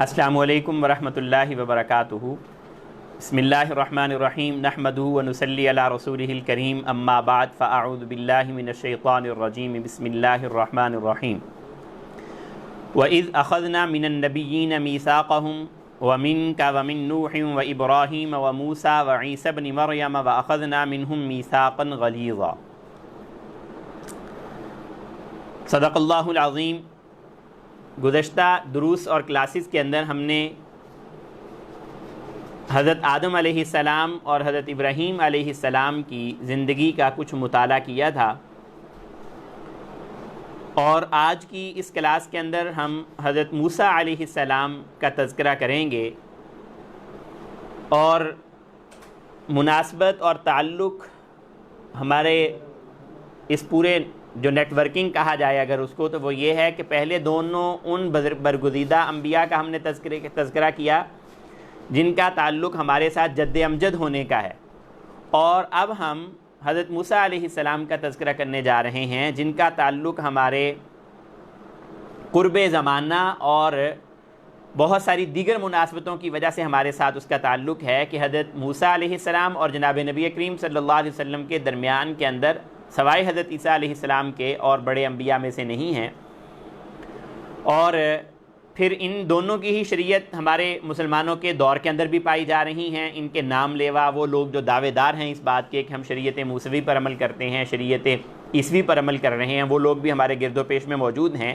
السلام علیکم ورحمۃ اللہ وبرکاتہ۔ بسم اللہ الرحمن الرحیم، نحمدہ ونصلی علی رسولہ الکریم، اما بعد فاعوذ باللہ من الشیطان الرجیم، بسم اللہ الرحمن الرحیم۔ وَإِذْ أَخَذْنَا مِنَ النَّبِيِّينَ مِيثَاقَهُمْ وَمِنْكَ وَمِن نُوحٍ وَإِبْرَاهِيمَ وَمُوسَىٰ وَعِيسَىٰ ابْنِ مَرْيَمَ وَأَخَذْنَا مِنْهُم مِيثَاقًا غَلِيظًا۔ صدق اللہ العظیم۔ گزشتہ دروس اور کلاسز کے اندر ہم نے حضرت آدم علیہ السلام اور حضرت ابراہیم علیہ السلام کی زندگی کا کچھ مطالعہ کیا تھا، اور آج کی اس کلاس کے اندر ہم حضرت موسیٰ علیہ السلام کا تذکرہ کریں گے، اور مناسبت اور تعلق ہمارے اس پورے جو نیٹ ورکنگ کہا جائے اگر اس کو، تو وہ یہ ہے کہ پہلے دونوں ان برگزیدہ انبیاء کا ہم نے تذکرہ کیا جن کا تعلق ہمارے ساتھ جد امجد ہونے کا ہے، اور اب ہم حضرت موسیٰ علیہ السلام کا تذکرہ کرنے جا رہے ہیں جن کا تعلق ہمارے قرب زمانہ اور بہت ساری دیگر مناسبتوں کی وجہ سے ہمارے ساتھ اس کا تعلق ہے کہ حضرت موسیٰ علیہ السلام اور جناب نبی کریم صلی اللہ علیہ وسلم کے درمیان کے اندر سوائے حضرت عیسیٰ علیہ السلام کے اور بڑے انبیاء میں سے نہیں ہیں، اور پھر ان دونوں کی ہی شریعت ہمارے مسلمانوں کے دور کے اندر بھی پائی جا رہی ہیں۔ ان کے نام لیوا وہ لوگ جو دعوے دار ہیں اس بات کے کہ ہم شریعت موسوی پر عمل کرتے ہیں، شریعت عیسوی پر عمل کر رہے ہیں، وہ لوگ بھی ہمارے گرد و پیش میں موجود ہیں۔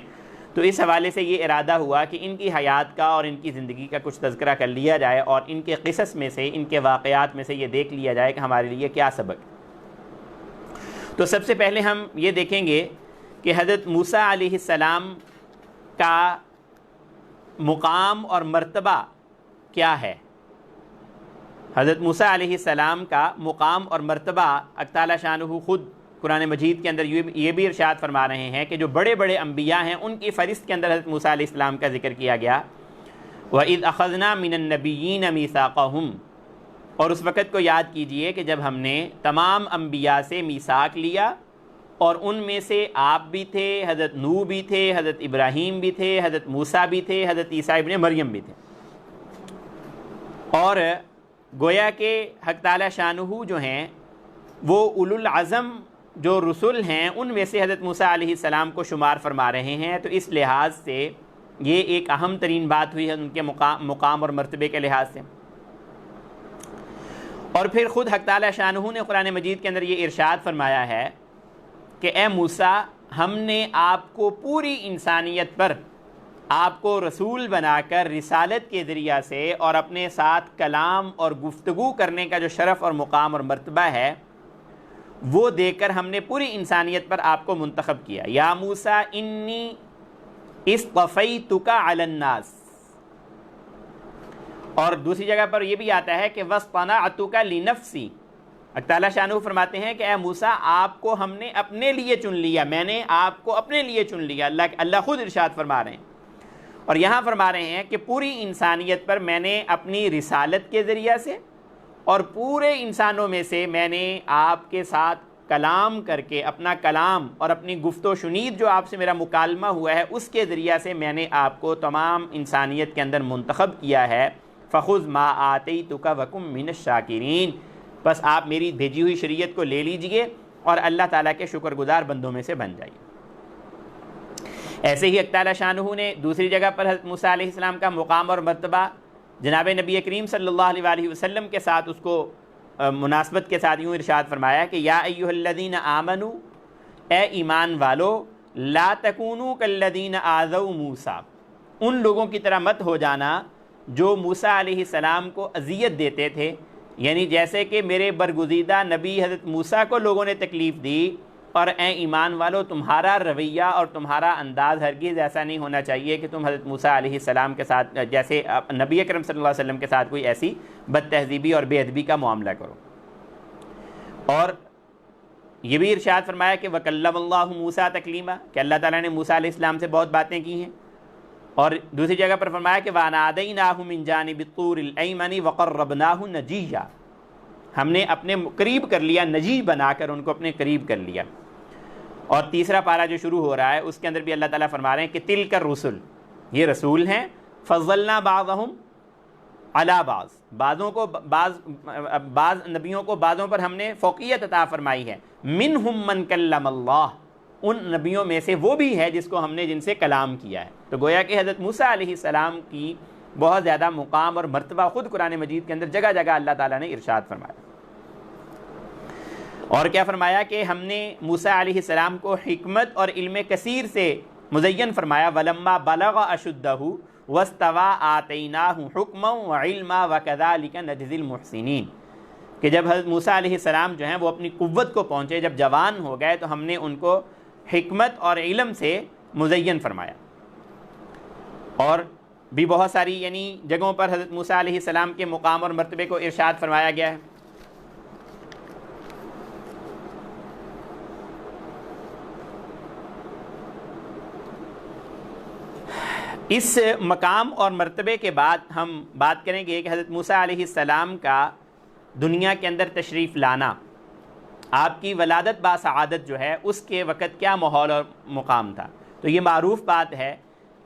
تو اس حوالے سے یہ ارادہ ہوا کہ ان کی حیات کا اور ان کی زندگی کا کچھ تذکرہ کر لیا جائے، اور ان کے قصص میں سے، ان کے واقعات میں سے یہ دیکھ لیا جائے کہ ہمارے لیے کیا سبق۔ تو سب سے پہلے ہم یہ دیکھیں گے کہ حضرت موسیٰ علیہ السلام کا مقام اور مرتبہ کیا ہے۔ حضرت موسیٰ علیہ السلام کا مقام اور مرتبہ اللہ تعالیٰ شانہ خود قرآن مجید کے اندر یہ بھی ارشاد فرما رہے ہیں کہ جو بڑے بڑے انبیاء ہیں ان کی فہرست کے اندر حضرت موسیٰ علیہ السلام کا ذکر کیا گیا۔ وَإِذْ أَخَذْنَا مِنَ النَّبِيِّينَ مِيثَاقَهُمْ، اور اس وقت کو یاد کیجئے کہ جب ہم نے تمام انبیاء سے میثاق لیا، اور ان میں سے آپ بھی تھے، حضرت نوح بھی تھے، حضرت ابراہیم بھی تھے، حضرت موسیٰ بھی تھے، حضرت عیسیٰ ابن مریم بھی تھے، اور گویا کہ حق تعالی شانہ جو ہیں وہ اولو العزم جو رسول ہیں ان میں سے حضرت موسیٰ علیہ السلام کو شمار فرما رہے ہیں۔ تو اس لحاظ سے یہ ایک اہم ترین بات ہوئی ہے ان کے مقام اور مرتبے کے لحاظ سے۔ اور پھر خود حق تعالی شانہ نے قرآن مجید کے اندر یہ ارشاد فرمایا ہے کہ اے موسیٰ، ہم نے آپ کو پوری انسانیت پر آپ کو رسول بنا کر رسالت کے ذریعہ سے اور اپنے ساتھ کلام اور گفتگو کرنے کا جو شرف اور مقام اور مرتبہ ہے وہ دے کر ہم نے پوری انسانیت پر آپ کو منتخب کیا۔ یا موسیٰ انی اصطفیتک علی الناس، اور دوسری جگہ پر یہ بھی آتا ہے کہ وَاصْطَنَعْتُكَ لِنَفْسِي، اللہ تعالیٰ شانہ فرماتے ہیں کہ اے موسیٰ آپ کو ہم نے اپنے لیے چن لیا، میں نے آپ کو اپنے لیے چن لیا۔ اللہ خود ارشاد فرما رہے ہیں، اور یہاں فرما رہے ہیں کہ پوری انسانیت پر میں نے اپنی رسالت کے ذریعہ سے اور پورے انسانوں میں سے میں نے آپ کے ساتھ کلام کر کے اپنا کلام اور اپنی گفت و شنید جو آپ سے میرا مکالمہ ہوا ہے اس کے ذریعہ سے میں نے آپ کو تمام انسانیت کے اندر منتخب کیا ہے۔ فَخُذْ مَا آتَيْتُكَ وَكُن مِّنَ الشَّاكِرِينَ، بس آپ میری بھیجی ہوئی شریعت کو لے لیجئے اور اللہ تعالیٰ کے شکر گزار بندوں میں سے بن جائیے۔ ایسے ہی اللہ تعالیٰ شانہ نے دوسری جگہ پر حضرت موسیٰ علیہ السلام کا مقام اور مرتبہ جناب نبی کریم صلی اللہ علیہ وسلم کے ساتھ اس کو مناسبت کے ساتھ یوں ارشاد فرمایا کہ یا ایھا الذین آمنوا، اے ایمان والو، لا تکونوا کالذین آذوا موسیٰ، ان لوگوں کی طرح مت ہو جانا جو موسیٰ علیہ السلام کو اذیت دیتے تھے، یعنی جیسے کہ میرے برگزیدہ نبی حضرت موسیٰ کو لوگوں نے تکلیف دی، اور اے ایمان والو تمہارا رویہ اور تمہارا انداز ہرگز ایسا نہیں ہونا چاہیے کہ تم حضرت موسیٰ علیہ السلام کے ساتھ جیسے نبی اکرم صلی اللہ علیہ وسلم کے ساتھ کوئی ایسی بد تہذیبی اور بے ادبی کا معاملہ کرو۔ اور یہ بھی ارشاد فرمایا کہ وَكَلَّمَ اللَّهُ مُوسَىٰ تَكْلِيمًا، کہ اللہ تعالیٰ نے موسیٰ علیہ السلام سے بہت باتیں کی ہیں۔ اور دوسری جگہ پر فرمایا کہ وَنَادَيْنَاهُ مِن جَانِبِ الطُّورِ الْأَيْمَنِ وَقَرَّبْنَاهُ نَجِيًّا، ہم نے اپنے قریب کر لیا، نجی بنا کر ان کو اپنے قریب کر لیا۔ اور تیسرا پارہ جو شروع ہو رہا ہے اس کے اندر بھی اللہ تعالیٰ فرما رہے ہیں کہ تِلْكَ الرُّسُلُ، یہ رسول ہیں، فضلنا بعضهم علی بعض نبیوں کو بعضوں پر ہم نے فوقیت عطا فرمائی ہے. منہم من کلم اللہ، ان نبیوں میں سے وہ بھی ہے جس کو ہم نے جن سے کلام کیا ہے. تو گویا کہ حضرت موسیٰ علیہ السلام کی بہت زیادہ مقام اور مرتبہ خود قرآن مجید کے اندر جگہ جگہ اللہ تعالیٰ نے ارشاد فرمایا. اور کیا فرمایا کہ ہم نے موسیٰ علیہ السلام کو حکمت اور علم کثیر سے مزین فرمایا. وَلَمَّا بَلَغَ أَشُدَّهُ وَاسْتَوَىٰ آتَيْنَاهُ حُكْمًا وَعِلْمًا وَكَذَٰلِكَ نَجْزِي الْمُحْسِنِينَ کہ جب حضرت موسیٰ علیہ السلام جو ہیں وہ اپنی قوت کو پہنچے، جب جوان ہو گئے، تو ہم نے ان کو حکمت اور علم سے مزین فرمایا. اور بھی بہت ساری یعنی جگہوں پر حضرت موسیٰ علیہ السلام کے مقام اور مرتبے کو ارشاد فرمایا گیا ہے. اس مقام اور مرتبے کے بعد ہم بات کریں گے کہ حضرت موسیٰ علیہ السلام کا دنیا کے اندر تشریف لانا، آپ کی ولادت باسعادت جو ہے اس کے وقت کیا ماحول اور مقام تھا. تو یہ معروف بات ہے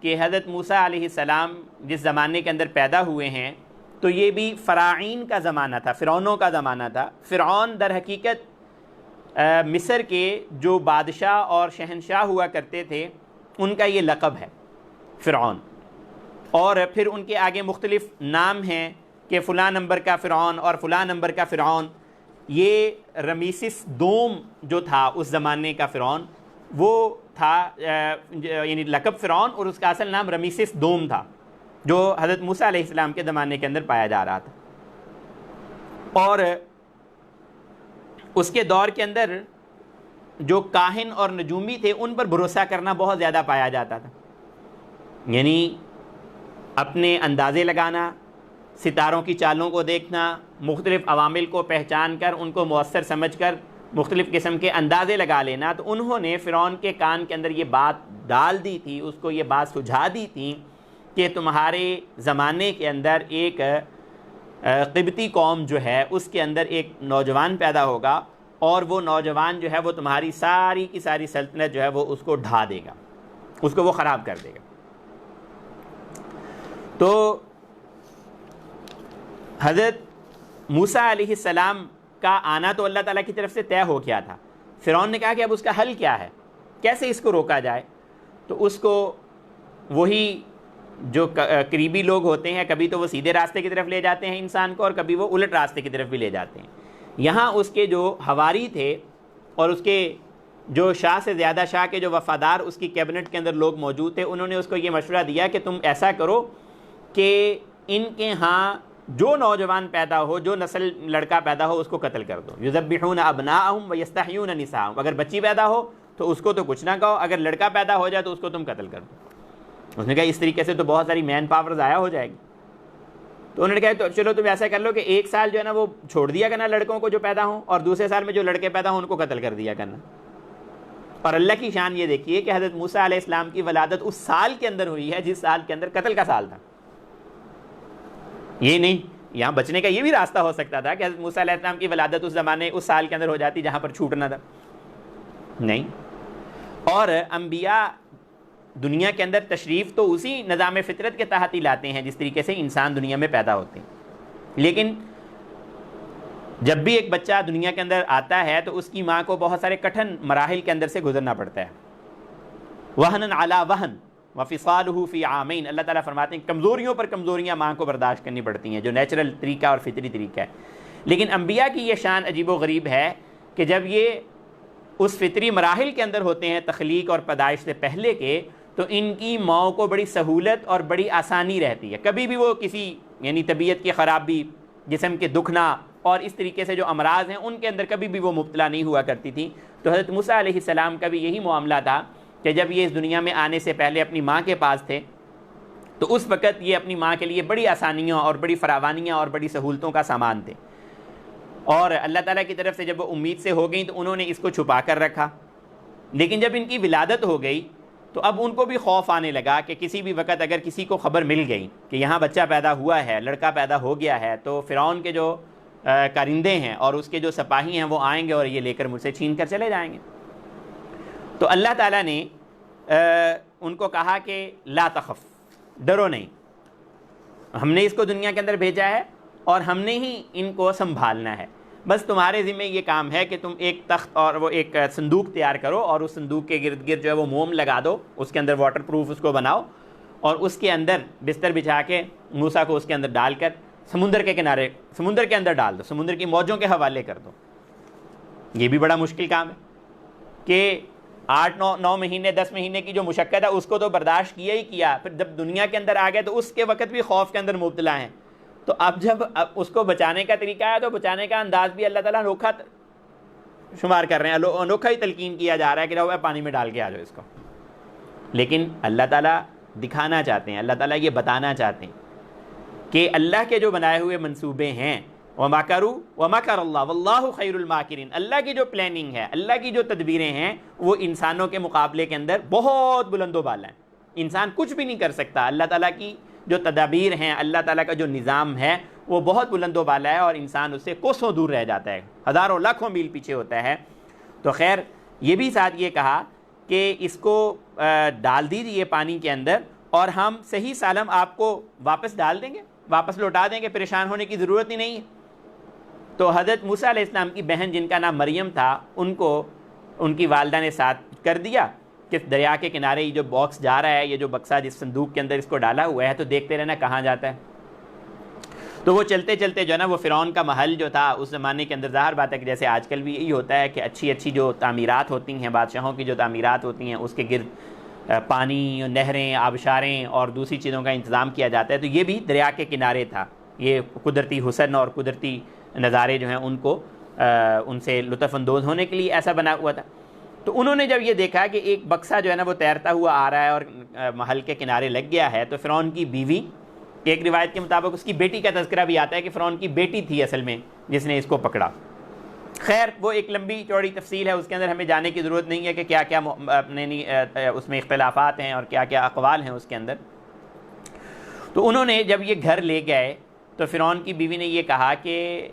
کہ حضرت موسیٰ علیہ السلام جس زمانے کے اندر پیدا ہوئے ہیں تو یہ بھی فراعین کا زمانہ تھا، فرعونوں کا زمانہ تھا. فرعون در حقیقت مصر کے جو بادشاہ اور شہنشاہ ہوا کرتے تھے ان کا یہ لقب ہے فرعون. اور پھر ان کے آگے مختلف نام ہیں کہ فلاں نمبر کا فرعون اور فلاں نمبر کا فرعون. یہ رمیسس دوم جو تھا اس زمانے کا فرعون وہ تھا یعنی لقب فرعون، اور اس کا اصل نام رمیسس دوم تھا جو حضرت موسیٰ علیہ السلام کے زمانے کے اندر پایا جا رہا تھا. اور اس کے دور کے اندر جو کاہن اور نجومی تھے ان پر بھروسہ کرنا بہت زیادہ پایا جاتا تھا، یعنی اپنے اندازے لگانا، ستاروں کی چالوں کو دیکھنا، مختلف عوامل کو پہچان کر ان کو مؤثر سمجھ کر مختلف قسم کے اندازے لگا لینا. تو انہوں نے فرعون کے کان کے اندر یہ بات ڈال دی تھی، اس کو یہ بات سجھا دی تھی کہ تمہارے زمانے کے اندر ایک قبطی قوم جو ہے اس کے اندر ایک نوجوان پیدا ہوگا، اور وہ نوجوان جو ہے وہ تمہاری ساری کی ساری سلطنت جو ہے وہ اس کو ڈھا دے گا، اس کو وہ خراب کر دے گا. تو حضرت موسیٰ علیہ السلام کا آنا تو اللہ تعالیٰ کی طرف سے طے ہو گیا تھا. فرعون نے کہا کہ اب اس کا حل کیا ہے، کیسے اس کو روکا جائے. تو اس کو وہی جو قریبی لوگ ہوتے ہیں، کبھی تو وہ سیدھے راستے کی طرف لے جاتے ہیں انسان کو، اور کبھی وہ الٹ راستے کی طرف بھی لے جاتے ہیں. یہاں اس کے جو حواری تھے اور اس کے جو شاہ سے زیادہ شاہ کے جو وفادار اس کی کیبنٹ کے اندر لوگ موجود تھے، انہوں نے اس کو یہ مشورہ دیا کہ تم ایسا کرو کہ ان کے ہاں جو نوجوان پیدا ہو، جو نسل لڑکا پیدا ہو، اس کو قتل کر دو. یذبحون ابناءہم ویستحیون نساءہم، اگر بچی پیدا ہو تو اس کو تو کچھ نہ کہو، اگر لڑکا پیدا ہو جائے تو اس کو تم قتل کر دو. اس نے کہا اس طریقے سے تو بہت ساری مین پاور ضائع ہو جائے گی. تو انہوں نے کہا تو چلو تم ایسا کر لو کہ ایک سال جو ہے نا وہ چھوڑ دیا کرنا لڑکوں کو جو پیدا ہوں، اور دوسرے سال میں جو لڑکے پیدا ہوں ان کو قتل کر دیا کرنا. اور اللہ کی شان یہ دیکھیے کہ حضرت موسیٰ علیہ السلام کی ولادت اس سال کے اندر ہوئی ہے جس سال کے اندر قتل کا سال تھا. یہ نہیں، یہاں بچنے کا یہ بھی راستہ ہو سکتا تھا کہ حضرت موسیٰ علیہ السلام کی ولادت اس زمانے اس سال کے اندر ہو جاتی جہاں پر چھوٹنا تھا. نہیں. اور انبیاء دنیا کے اندر تشریف تو اسی نظام فطرت کے تحت ہی لاتے ہیں جس طریقے سے انسان دنیا میں پیدا ہوتے ہیں. لیکن جب بھی ایک بچہ دنیا کے اندر آتا ہے تو اس کی ماں کو بہت سارے کٹھن مراحل کے اندر سے گزرنا پڑتا ہے. وہن علی وہن وفصالہ فی عامین، اللہ تعالیٰ فرماتے ہیں کمزوریوں پر کمزوریاں ماں کو برداشت کرنی پڑتی ہیں، جو نیچرل طریقہ اور فطری طریقہ ہے. لیکن انبیاء کی یہ شان عجیب و غریب ہے کہ جب یہ اس فطری مراحل کے اندر ہوتے ہیں تخلیق اور پیدائش سے پہلے کے، تو ان کی ماؤں کو بڑی سہولت اور بڑی آسانی رہتی ہے. کبھی بھی وہ کسی یعنی طبیعت کی خرابی، جسم کے دکھنا اور اس طریقے سے جو امراض ہیں ان کے اندر کبھی بھی وہ مبتلا نہیں ہوا کرتی تھی. تو حضرت موسیٰ علیہ السلام کا بھی یہی معاملہ تھا کہ جب یہ اس دنیا میں آنے سے پہلے اپنی ماں کے پاس تھے تو اس وقت یہ اپنی ماں کے لیے بڑی آسانیوں اور بڑی فراوانیاں اور بڑی سہولتوں کا سامان تھے. اور اللہ تعالیٰ کی طرف سے جب وہ امید سے ہو گئیں تو انہوں نے اس کو چھپا کر رکھا. لیکن جب ان کی ولادت ہو گئی تو اب ان کو بھی خوف آنے لگا کہ کسی بھی وقت اگر کسی کو خبر مل گئی کہ یہاں بچہ پیدا ہوا ہے، لڑکا پیدا ہو گیا ہے، تو فرعون کے جو کارندے ہیں اور اس کے جو سپاہی ہیں وہ آئیں گے اور یہ لے کر مجھ سے چھین کر چلے جائیں گے. تو اللہ تعالیٰ نے ان کو کہا کہ لا تخف، ڈرو نہیں. ہم نے اس کو دنیا کے اندر بھیجا ہے اور ہم نے ہی ان کو سنبھالنا ہے. بس تمہارے ذمہ یہ کام ہے کہ تم ایک تخت اور وہ ایک صندوق تیار کرو اور اس صندوق کے گرد گرد جو ہے وہ موم لگا دو, اس کے اندر واٹر پروف اس کو بناؤ, اور اس کے اندر بستر بچھا کے موسیٰ کو اس کے اندر ڈال کر سمندر کے کنارے, سمندر کے اندر ڈال دو, سمندر کی موجوں کے حوالے کر دو. یہ بھی بڑا مشکل کام ہے کہ 8-9 مہینے 10 مہینے کی جو مشقت ہے اس کو تو برداشت کیا ہی کیا, پھر جب دنیا کے اندر آ گئے تو اس کے وقت بھی خوف کے اندر مبتلا ہیں. تو اب جب اس کو بچانے کا طریقہ ہے تو بچانے کا انداز بھی اللہ تعالیٰ انوکھا شمار کر رہے ہیں, انوکھا ہی تلقین کیا جا رہا ہے کہ رہو پانی میں ڈال کے آ جاؤ اس کو. لیکن اللہ تعالیٰ دکھانا چاہتے ہیں, اللہ تعالیٰ یہ بتانا چاہتے ہیں کہ اللہ کے جو بنائے ہوئے منصوبے ہیں, وَمَكَرُوا وَمَكَرَ اللَّهُ وَاللَّهُ خَيْرُ الْمَاكِرِينَ, اللہ کی جو پلاننگ ہے, اللہ کی جو تدبیریں ہیں وہ انسانوں کے مقابلے کے اندر بہت بلند و بالا ہیں. انسان کچھ بھی نہیں کر سکتا. اللہ تعالیٰ کی جو تدابیر ہیں, اللہ تعالیٰ کا جو نظام ہے وہ بہت بلند و بالا ہے اور انسان اس سے کوسوں دور رہ جاتا ہے, ہزاروں لاکھوں میل پیچھے ہوتا ہے. تو خیر یہ بھی ساتھ یہ کہا کہ اس کو ڈال دیجیے پانی کے اندر اور ہم صحیح سالم آپ کو واپس ڈال دیں گے, واپس لوٹا دیں گے, پریشان ہونے کی ضرورت ہی نہیں ہے. تو حضرت موسیٰ علیہ السلام کی بہن جن کا نام مریم تھا, ان کو ان کی والدہ نے ساتھ کر دیا کہ دریا کے کنارے یہ جو باکس جا رہا ہے, یہ جو بکسا جس صندوق کے اندر اس کو ڈالا ہوا ہے, تو دیکھتے رہنا کہاں جاتا ہے. تو وہ چلتے چلتے جو ہے نا وہ فرعون کا محل جو تھا اس زمانے کے اندر, ظاہر بات ہے کہ جیسے آج کل بھی یہی ہوتا ہے کہ اچھی اچھی جو تعمیرات ہوتی ہیں, بادشاہوں کی جو تعمیرات ہوتی ہیں, اس کے گرد پانی, نہریں, آبشاریں اور دوسری چیزوں کا انتظام کیا جاتا ہے. تو یہ بھی دریا کے کنارے تھا. یہ قدرتی حسن اور قدرتی نظارے جو ہیں ان کو ان سے لطف اندوز ہونے کے لیے ایسا بنا ہوا تھا. تو انہوں نے جب یہ دیکھا کہ ایک بکسا جو ہے نا وہ تیرتا ہوا آ رہا ہے اور محل کے کنارے لگ گیا ہے, تو فرعون کی بیوی, ایک روایت کے مطابق اس کی بیٹی کا تذکرہ بھی آتا ہے کہ فرعون کی بیٹی تھی اصل میں جس نے اس کو پکڑا. خیر وہ ایک لمبی چوڑی تفصیل ہے, اس کے اندر ہمیں جانے کی ضرورت نہیں ہے کہ کیا کیا اس میں اختلافات ہیں اور کیا کیا اقوال ہیں اس کے اندر. تو انہوں نے جب یہ گھر لے گئے تو فرعون کی بیوی نے یہ کہا کہ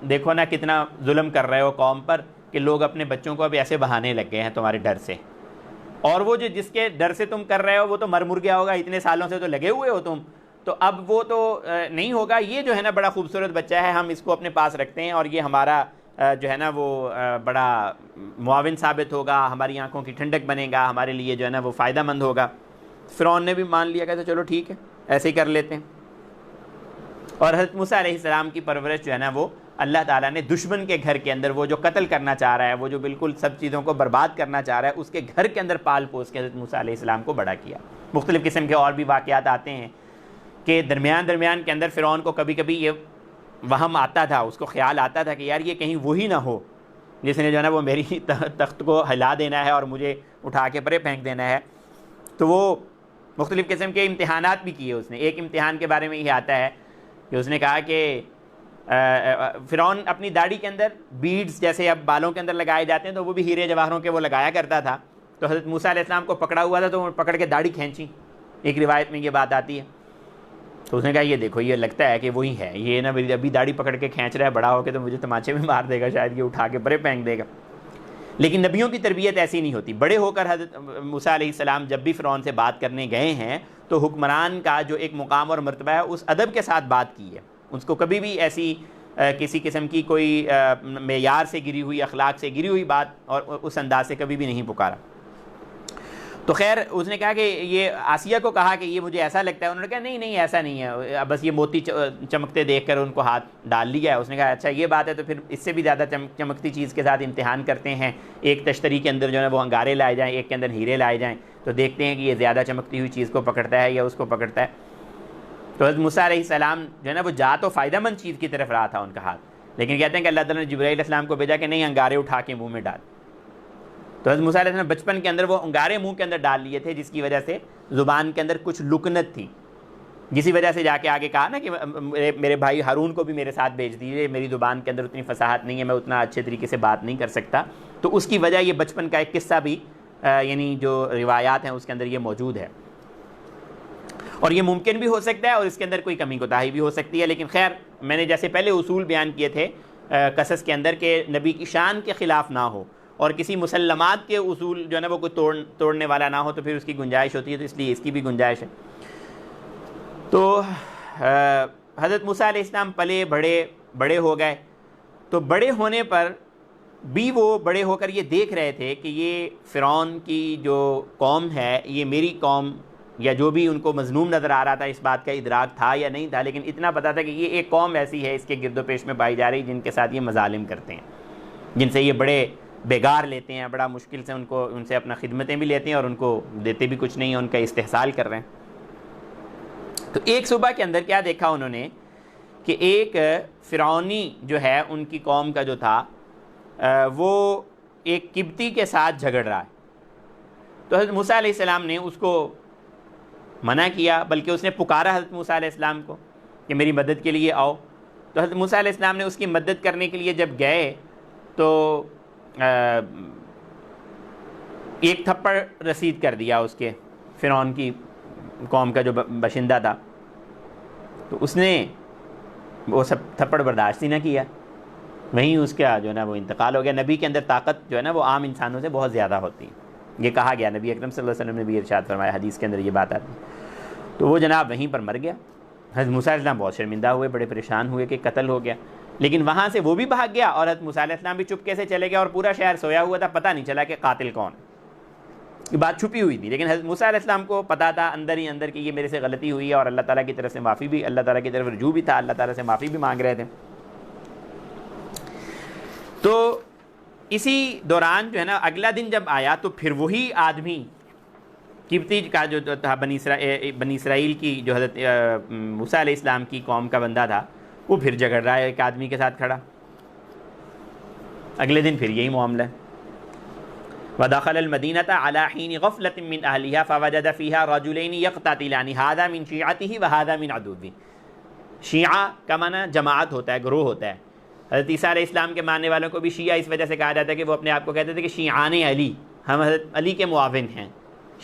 دیکھو نا کتنا ظلم کر رہے ہو قوم پر کہ لوگ اپنے بچوں کو اب ایسے بہانے لگ گئے ہیں تمہارے ڈر سے, اور وہ جو جس کے ڈر سے تم کر رہے ہو وہ تو مر گیا ہوگا, اتنے سالوں سے تو لگے ہوئے ہو تم, تو اب وہ تو نہیں ہوگا. یہ جو ہے نا بڑا خوبصورت بچہ ہے, ہم اس کو اپنے پاس رکھتے ہیں اور یہ ہمارا جو ہے نا وہ بڑا معاون ثابت ہوگا, ہماری آنکھوں کی ٹھنڈک بنے گا, ہمارے لیے جو ہے نا وہ فائدہ مند ہوگا. فرعون نے بھی مان لیا, کہتے چلو ٹھیک ہے ایسے ہی کر لیتے ہیں. اور حضرت موسیٰ علیہ السلام کی پرورش جو ہے نا وہ اللہ تعالیٰ نے دشمن کے گھر کے اندر, وہ جو قتل کرنا چاہ رہا ہے, وہ جو بالکل سب چیزوں کو برباد کرنا چاہ رہا ہے, اس کے گھر کے اندر پال پوس کے حضرت موسیٰ علیہ السلام کو بڑا کیا. مختلف قسم کے اور بھی واقعات آتے ہیں کہ درمیان کے اندر فرعون کو کبھی کبھی یہ وہم آتا تھا, اس کو خیال آتا تھا کہ یار یہ کہیں وہی نہ ہو جس نے جو ہے نا وہ میری تخت کو ہلا دینا ہے اور مجھے اٹھا کے پرے پھینک دینا ہے. تو وہ مختلف قسم کے امتحانات بھی کیے اس نے. ایک امتحان کے بارے میں یہ آتا ہے کہ اس نے کہا کہ فرعون اپنی داڑھی کے اندر بیڈز جیسے اب بالوں کے اندر لگائے جاتے ہیں تو وہ بھی ہیرے جواہروں کے وہ لگایا کرتا تھا. تو حضرت موسیٰ علیہ السلام کو پکڑا ہوا تھا تو پکڑ کے داڑھی کھینچی, ایک روایت میں یہ بات آتی ہے. تو اس نے کہا یہ دیکھو یہ لگتا ہے کہ وہی ہے, یہ نا میری ابھی داڑھی پکڑ کے کھینچ رہا ہے, بڑا ہو کے تو مجھے تماچے میں مار دے گا شاید, یہ اٹھا کے پرے پھینک دے گا. لیکن نبیوں کی تربیت ایسی نہیں ہوتی. بڑے ہو کر حضرت موسیٰ علیہ السلام جب بھی فرعون سے بات کرنے گئے ہیں تو حکمران کا جو ایک مقام اور مرتبہ ہے اس ادب کے ساتھ بات کی ہے. اس کو کبھی بھی ایسی کسی قسم کی کوئی معیار سے گری ہوئی, اخلاق سے گری ہوئی بات اور اس انداز سے کبھی بھی نہیں پکارا. تو خیر اس نے کہا کہ یہ آسیہ کو کہا کہ یہ مجھے ایسا لگتا ہے. انہوں نے کہا نہیں ایسا نہیں ہے, بس یہ موتی چمکتے دیکھ کر ان کو ہاتھ ڈال لیا ہے. اس نے کہا اچھا یہ بات ہے تو پھر اس سے بھی زیادہ چمکتی چیز کے ساتھ امتحان کرتے ہیں. ایک تشتری کے اندر جو ہے وہ انگارے لائے جائیں, ایک کے اندر ہیرے لائے جائیں, تو دیکھتے ہیں کہ یہ زیادہ چمکتی ہوئی چیز کو پکڑتا ہے یا اس کو پکڑتا ہے. تو حضرت موسیٰ علیہ السلام جو ہے نا وہ جا تو فائدہ مند چیز کی طرف رہا تھا ان کا ہاتھ, لیکن کہتے ہیں کہ اللہ تعالیٰ نے جبرائیل علیہ السلام کو بھیجا کہ نہیں انگارے اٹھا کے منہ میں ڈال. تو حضرت موسیٰ علیہ السلام بچپن کے اندر وہ انگارے منہ کے اندر ڈال لیے تھے, جس کی وجہ سے زبان کے اندر کچھ لکنت تھی, جسی وجہ سے جا کے آگے کہا نا کہ میرے بھائی ہارون کو بھی میرے ساتھ بھیج دیجیے, میری زبان کے اندر اتنی فصاحت نہیں ہے, میں اتنا اچھے طریقے سے بات نہیں کر سکتا. تو اس کی وجہ یہ بچپن کا ایک قصہ بھی یعنی جو روایات ہیں اس کے اندر یہ موجود ہے, اور یہ ممکن بھی ہو سکتا ہے اور اس کے اندر کوئی کمی کوتاہی بھی ہو سکتی ہے. لیکن خیر میں نے جیسے پہلے اصول بیان کیے تھے قصص کے اندر کہ نبی کی شان کے خلاف نہ ہو اور کسی مسلمات کے اصول جو ہے نا وہ کوئی توڑنے والا نہ ہو, تو پھر اس کی گنجائش ہوتی ہے, تو اس لیے اس کی بھی گنجائش ہے. تو حضرت موسیٰ علیہ السلام پلے بڑے ہو گئے، تو بڑے ہونے پر بھی وہ بڑے ہو کر یہ دیکھ رہے تھے کہ یہ فرعون کی جو قوم ہے یہ میری قوم، یا جو بھی ان کو مظلوم نظر آ رہا تھا اس بات کا ادراک تھا یا نہیں تھا، لیکن اتنا پتہ تھا کہ یہ ایک قوم ایسی ہے اس کے گرد و پیش میں پائی جا رہی جن کے ساتھ یہ مظالم کرتے ہیں، جن سے یہ بڑے بیگار لیتے ہیں، بڑا مشکل سے ان سے اپنا خدمتیں بھی لیتے ہیں اور ان کو دیتے بھی کچھ نہیں ہیں، ان کا استحصال کر رہے ہیں۔ تو ایک صبح کے اندر کیا دیکھا انہوں نے کہ ایک فرعونی جو ہے ان کی قوم کا جو تھا وہ ایک قبطی کے ساتھ جھگڑ رہا ہے۔ تو حضرت موسیٰ علیہ السلام نے اس کو منع کیا، بلکہ اس نے پکارا حضرت موسیٰ علیہ السلام کو کہ میری مدد کے لیے آؤ۔ تو حضرت موسیٰ علیہ السلام نے اس کی مدد کرنے کے لیے جب گئے تو ایک تھپڑ رسید کر دیا اس کے فرعون کی قوم کا جو باشندہ تھا، تو اس نے وہ سب تھپڑ برداشت ہی نہ کیا، وہیں اس کا جو ہے نا وہ انتقال ہو گیا۔ نبی کے اندر طاقت جو ہے نا وہ عام انسانوں سے بہت زیادہ ہوتی ہے، یہ کہا گیا، نبی اکرم صلی اللہ علیہ وسلم نے بھی ارشاد فرمایا، حدیث کے اندر یہ بات آتی ہے۔ تو وہ جناب وہیں پر مر گیا۔ حضرت موسیٰ علیہ السلام بہت شرمندہ ہوئے، بڑے پریشان ہوئے کہ قتل ہو گیا، لیکن وہاں سے وہ بھی بھاگ گیا اور حضرت موسیٰ علیہ السلام بھی چپکے سے چلے گئے، اور پورا شہر سویا ہوا تھا، پتہ نہیں چلا کہ قاتل کون ہے، یہ بات چھپی ہوئی تھی، لیکن حضرت موسیٰ علیہ السلام کو پتہ تھا اندر ہی اندر کہ یہ میرے سے غلطی ہوئی ہے، اور اللہ تعالیٰ کی طرف سے معافی بھی، اللہ تعالیٰ کی طرف رجوع بھی تھا، اللہ تعالیٰ سے معافی بھی مانگ رہے تھے۔ تو اسی دوران جو ہے نا اگلا دن جب آیا تو پھر وہی آدمی قبطی کا جو تھا بنی اسرائیل کی جو حضرت موسیٰ علیہ السلام کی قوم کا بندہ تھا، وہ پھر جھگڑ رہا ہے ایک آدمی کے ساتھ کھڑا۔ اگلے دن پھر یہی معاملہ ہے۔ وَدَخَلَ الْمَدِينَةَ عَلَى حِينِ غَفْلَةٍ مِّنْ أَهْلِهَا فَوَجَدَ فِيهَا رَجُلَيْنِ يَقْتَتِلَانِ هَذَا مِنْ شِيعَتِهِ وَهَذَا مِنْ عَدُوِّهِ۔ شیعہ کا معنی جماعت ہوتا ہے، گروہ ہوتا ہے۔ حضرت عیسیٰ علیہ السلام کے ماننے والوں کو بھی شیعہ اس وجہ سے کہا جاتا ہے کہ وہ اپنے آپ کو کہتے تھے کہ شیعان علی، ہم حضرت علی کے معاون ہیں۔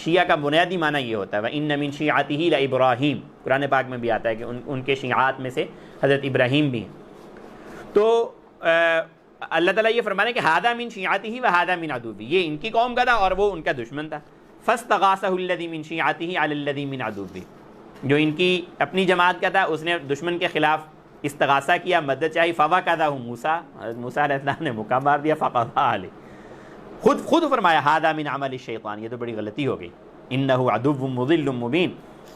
شیعہ کا بنیادی معنی یہ ہوتا ہے، وَإِنَّ مِنْ شِيعَتِهِ لَإِبْرَاهِيمَ، قرآن پاک میں بھی آتا ہے کہ ان کے شیعات میں سے حضرت ابراہیم بھی ہیں۔ تو اللہ تعالیٰ یہ فرمانے کہ ہادہ من شیعتہ و ہادہ من عدوہ، یہ ان کی قوم کا تھا اور وہ ان کا دشمن تھا۔ فاستغاثہ الذی من شیعتہ علی الذی من عدوہ، جو ان کی اپنی جماعت کا تھا اس نے دشمن کے خلاف استغاثہ کیا، مدد چاہی، فوقظہ موسیٰ، موسیٰ علیہ السلام نے مکہ مار دیا، فقضى علیہ، خود فرمایا ہادہ من عمل الشیطان، یہ تو بڑی غلطی ہو گئی، انہ عدو مضل مبین،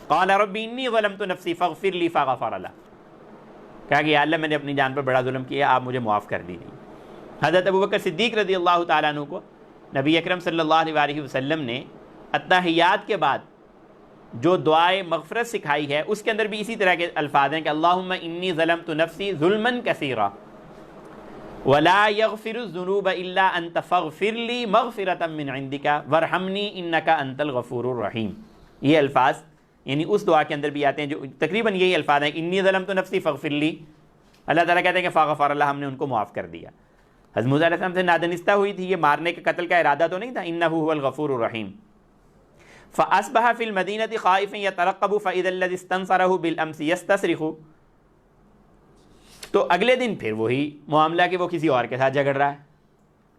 قال رب انی ظلمت نفسی فاغفر لی فغفر لہ، کہا کہ یا اللہ میں نے اپنی جان پر بڑا ظلم کیا، آپ مجھے معاف کر دیجیے۔ حضرت ابوبکر صدیق رضی اللہ تعالیٰ عنہ کو نبی اکرم صلی اللہ علیہ وسلم نے التحیات کے بعد جو دعائے مغفرت سکھائی ہے اس کے اندر بھی اسی طرح کے الفاظ ہیں کہ اللہم انی ظلمت نفسی ظلما کثیرا ولا یغفر الذنوب الا انت فاغفر لی مغفرۃ من عندک وارحمنی انک انت الغفور الرحیم۔ یہ الفاظ یعنی اس دعا کے اندر بھی آتے ہیں جو تقریباً یہی الفاظ ہیں، انی ظلمت نفسی فاغفر لی، اللہ تعالیٰ کہتے ہیں کہ فغفر اللہ، ہم نے ان کو معاف کر دیا۔ حضرت موسیٰ علیہ السلام سے نادانستہ ہوئی تھی، یہ مارنے کے قتل کا ارادہ تو نہیں تھا، انہ هو الغفور الرحیم۔ فاصبح فی المدینۃ خائفا یترقب فاذا الذی استنصرہ بالامس یستصرخ، تو اگلے دن پھر وہی معاملہ کہ وہ کسی اور کے ساتھ جھگڑ رہا ہے۔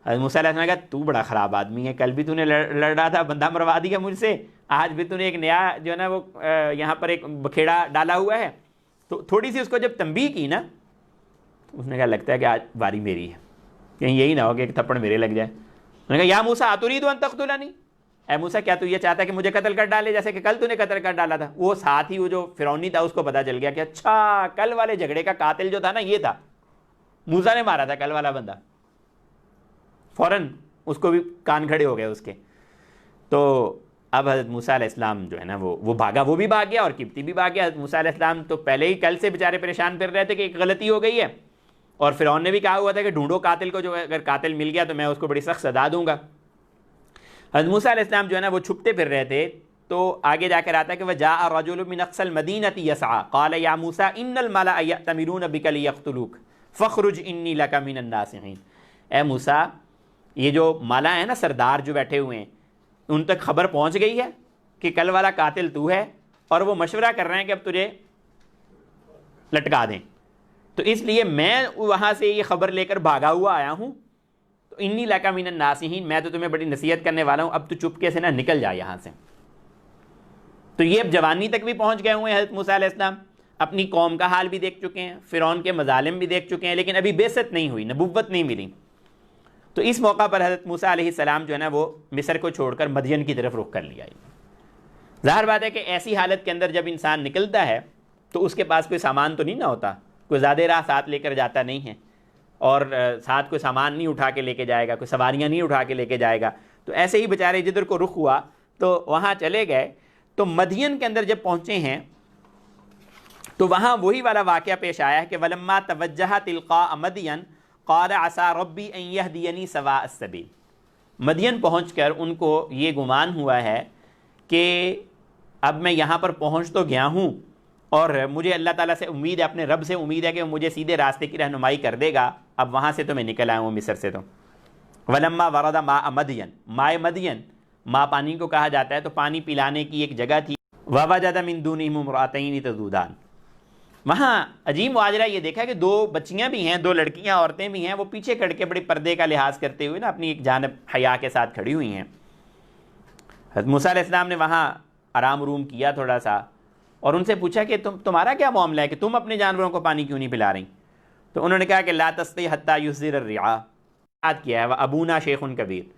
حضرت موسیٰ علیہ السلام نے کہا تو بڑا خراب آدمی ہے، کل بھی تو نے لڑ رہا تھا، بندہ مروا دیا مجھ سے، آج بھی تو نے ایک نیا جو ہے نا وہ یہاں پر ایک بکھیڑا ڈالا ہوا ہے۔ تو تھوڑی سی اس کو جب تنبیہ کی نا، اس نے کہا لگتا ہے کہ آج باری میری ہے، کہیں یہی نہ ہو کہ ایک تھپڑ میرے لگ جائے۔ انہوں نے کہا یا موسیٰ اترید ان تقتلنی، اے موسیٰ کیا تو یہ چاہتا ہے کہ مجھے قتل کر ڈالے جیسے کہ کل تو نے قتل کر ڈالا تھا؟ وہ ساتھ ہی وہ جو فرعونی تھا اس کو پتہ چل گیا کہ اچھا کل والے جھگڑے کا قاتل جو تھا نا یہ تھا، موسیٰ نے مارا تھا کل والا بندہ۔ فوراً اس کو بھی کان کھڑے ہو گئے اس کے۔ تو اب حضرت موسیٰ علیہ السلام جو ہے نا وہ بھاگا، وہ بھی بھاگ گیا اور قبطی بھی بھاگ گیا۔ حضرت موسیٰ علیہ السلام تو پہلے ہی کل سے بیچارے پریشان پھر رہے تھے کہ ایک غلطی ہو گئی ہے، اور فرعون نے بھی کہا ہوا تھا کہ ڈھونڈو قاتل کو، جو اگر قاتل مل گیا تو میں اس کو بڑی سخت سزا دوں گا۔ حضرت موسیٰ علیہ السلام جو ہے نا وہ چھپتے پھر رہے تھے، تو آگے جا کر آتا ہے کہ وَجَاءَ رَجُلٌ مِّنْ أَقْصَى الْمَدِينَةِ يَسْعَىٰ قَالَ يَا مُوسَىٰ إِنَّ الْمَلَأَ يَأْتَمِرُونَ بِكَ لِيَقْتُلُوكَ فَاخْرُجْ إِنِّي لَكَ مِنَ النَّاصِحِينَ۔ اے موسیٰ، یہ جو مالا ہے نا، سردار جو بیٹھے ہوئے ہیں، ان تک خبر پہنچ گئی ہے کہ کل والا قاتل تو ہے، اور وہ مشورہ کر رہے ہیں کہ اب تجھے لٹکا دیں، تو اس لیے میں وہاں سے یہ خبر لے کر بھاگا ہوا آیا ہوں، تو انی لک من الناصحین، میں تو تمہیں بڑی نصیحت کرنے والا ہوں، اب تو چپکے سے نہ نکل جا یہاں سے۔ تو یہ اب جوانی تک بھی پہنچ گئے ہوئے ہیں حضرت موسیٰ علیہ السلام، اپنی قوم کا حال بھی دیکھ چکے ہیں، فرعون کے مظالم بھی دیکھ چکے ہیں، لیکن ابھی بعثت نہیں ہوئی، نبوت نہیں ملی۔ تو اس موقع پر حضرت موسیٰ علیہ السلام جو ہے نا وہ مصر کو چھوڑ کر مدین کی طرف رخ کر لیا۔ ظاہر بات ہے کہ ایسی حالت کے اندر جب انسان نکلتا ہے تو اس کے پاس کوئی سامان تو نہیں نہ ہوتا، کوئی زیادہ راہ ساتھ لے کر جاتا نہیں ہے، اور ساتھ کوئی سامان نہیں اٹھا کے لے کے جائے گا، کوئی سواریاں نہیں اٹھا کے لے کے جائے گا۔ تو ایسے ہی بیچارے جدھر کو رخ ہوا تو وہاں چلے گئے۔ تو مدین کے اندر جب پہنچے ہیں تو وہاں وہی والا واقعہ پیش آیا ہے کہ وَلَمَّا تَوَجَّهَ تِلْقَاءَ مَدْيَنَ قَالَ عَسَىٰ رَبِّي أَن يَهْدِيَنِي سَوَاءَ السَّبِيلِ۔ مدین پہنچ کر ان کو یہ گمان ہوا ہے کہ اب میں یہاں پر پہنچ تو گیا ہوں اور مجھے اللہ تعالیٰ سے امید ہے، اپنے رب سے امید ہے کہ وہ مجھے سیدھے راستے کی رہنمائی کر دے گا۔ اب وہاں سے تو میں نکل آیا ہوں مصر سے۔ تو وَلَمَّا وَرَدَ مَاءَ مَدْيَن، مائے مدین، ماں پانی کو کہا جاتا ہے، تو پانی پلانے کی ایک جگہ تھی۔ وَوَجَدَ مِن دُونِهِمْ امْرَأَتَيْنِ تَذُودَانِ، وہاں عجیب معاجرہ یہ دیکھا کہ دو بچیاں بھی ہیں، دو لڑکیاں عورتیں بھی ہیں، وہ پیچھے کھڑ کے بڑے پردے کا لحاظ کرتے ہوئے نا اپنی ایک جانب حیا کے ساتھ کھڑی ہوئی ہیں۔ حضرت موسیٰ علیہ السلام نے وہاں آرام روم کیا تھوڑا سا، اور ان سے پوچھا کہ تمہارا کیا معاملہ ہے کہ تم اپنے جانوروں کو پانی کیوں نہیں پلا رہی؟ تو انہوں نے کہا کہ لا تسقی حتی یصدر الرعاء، کیا ہے وابونا شیخ کبیر۔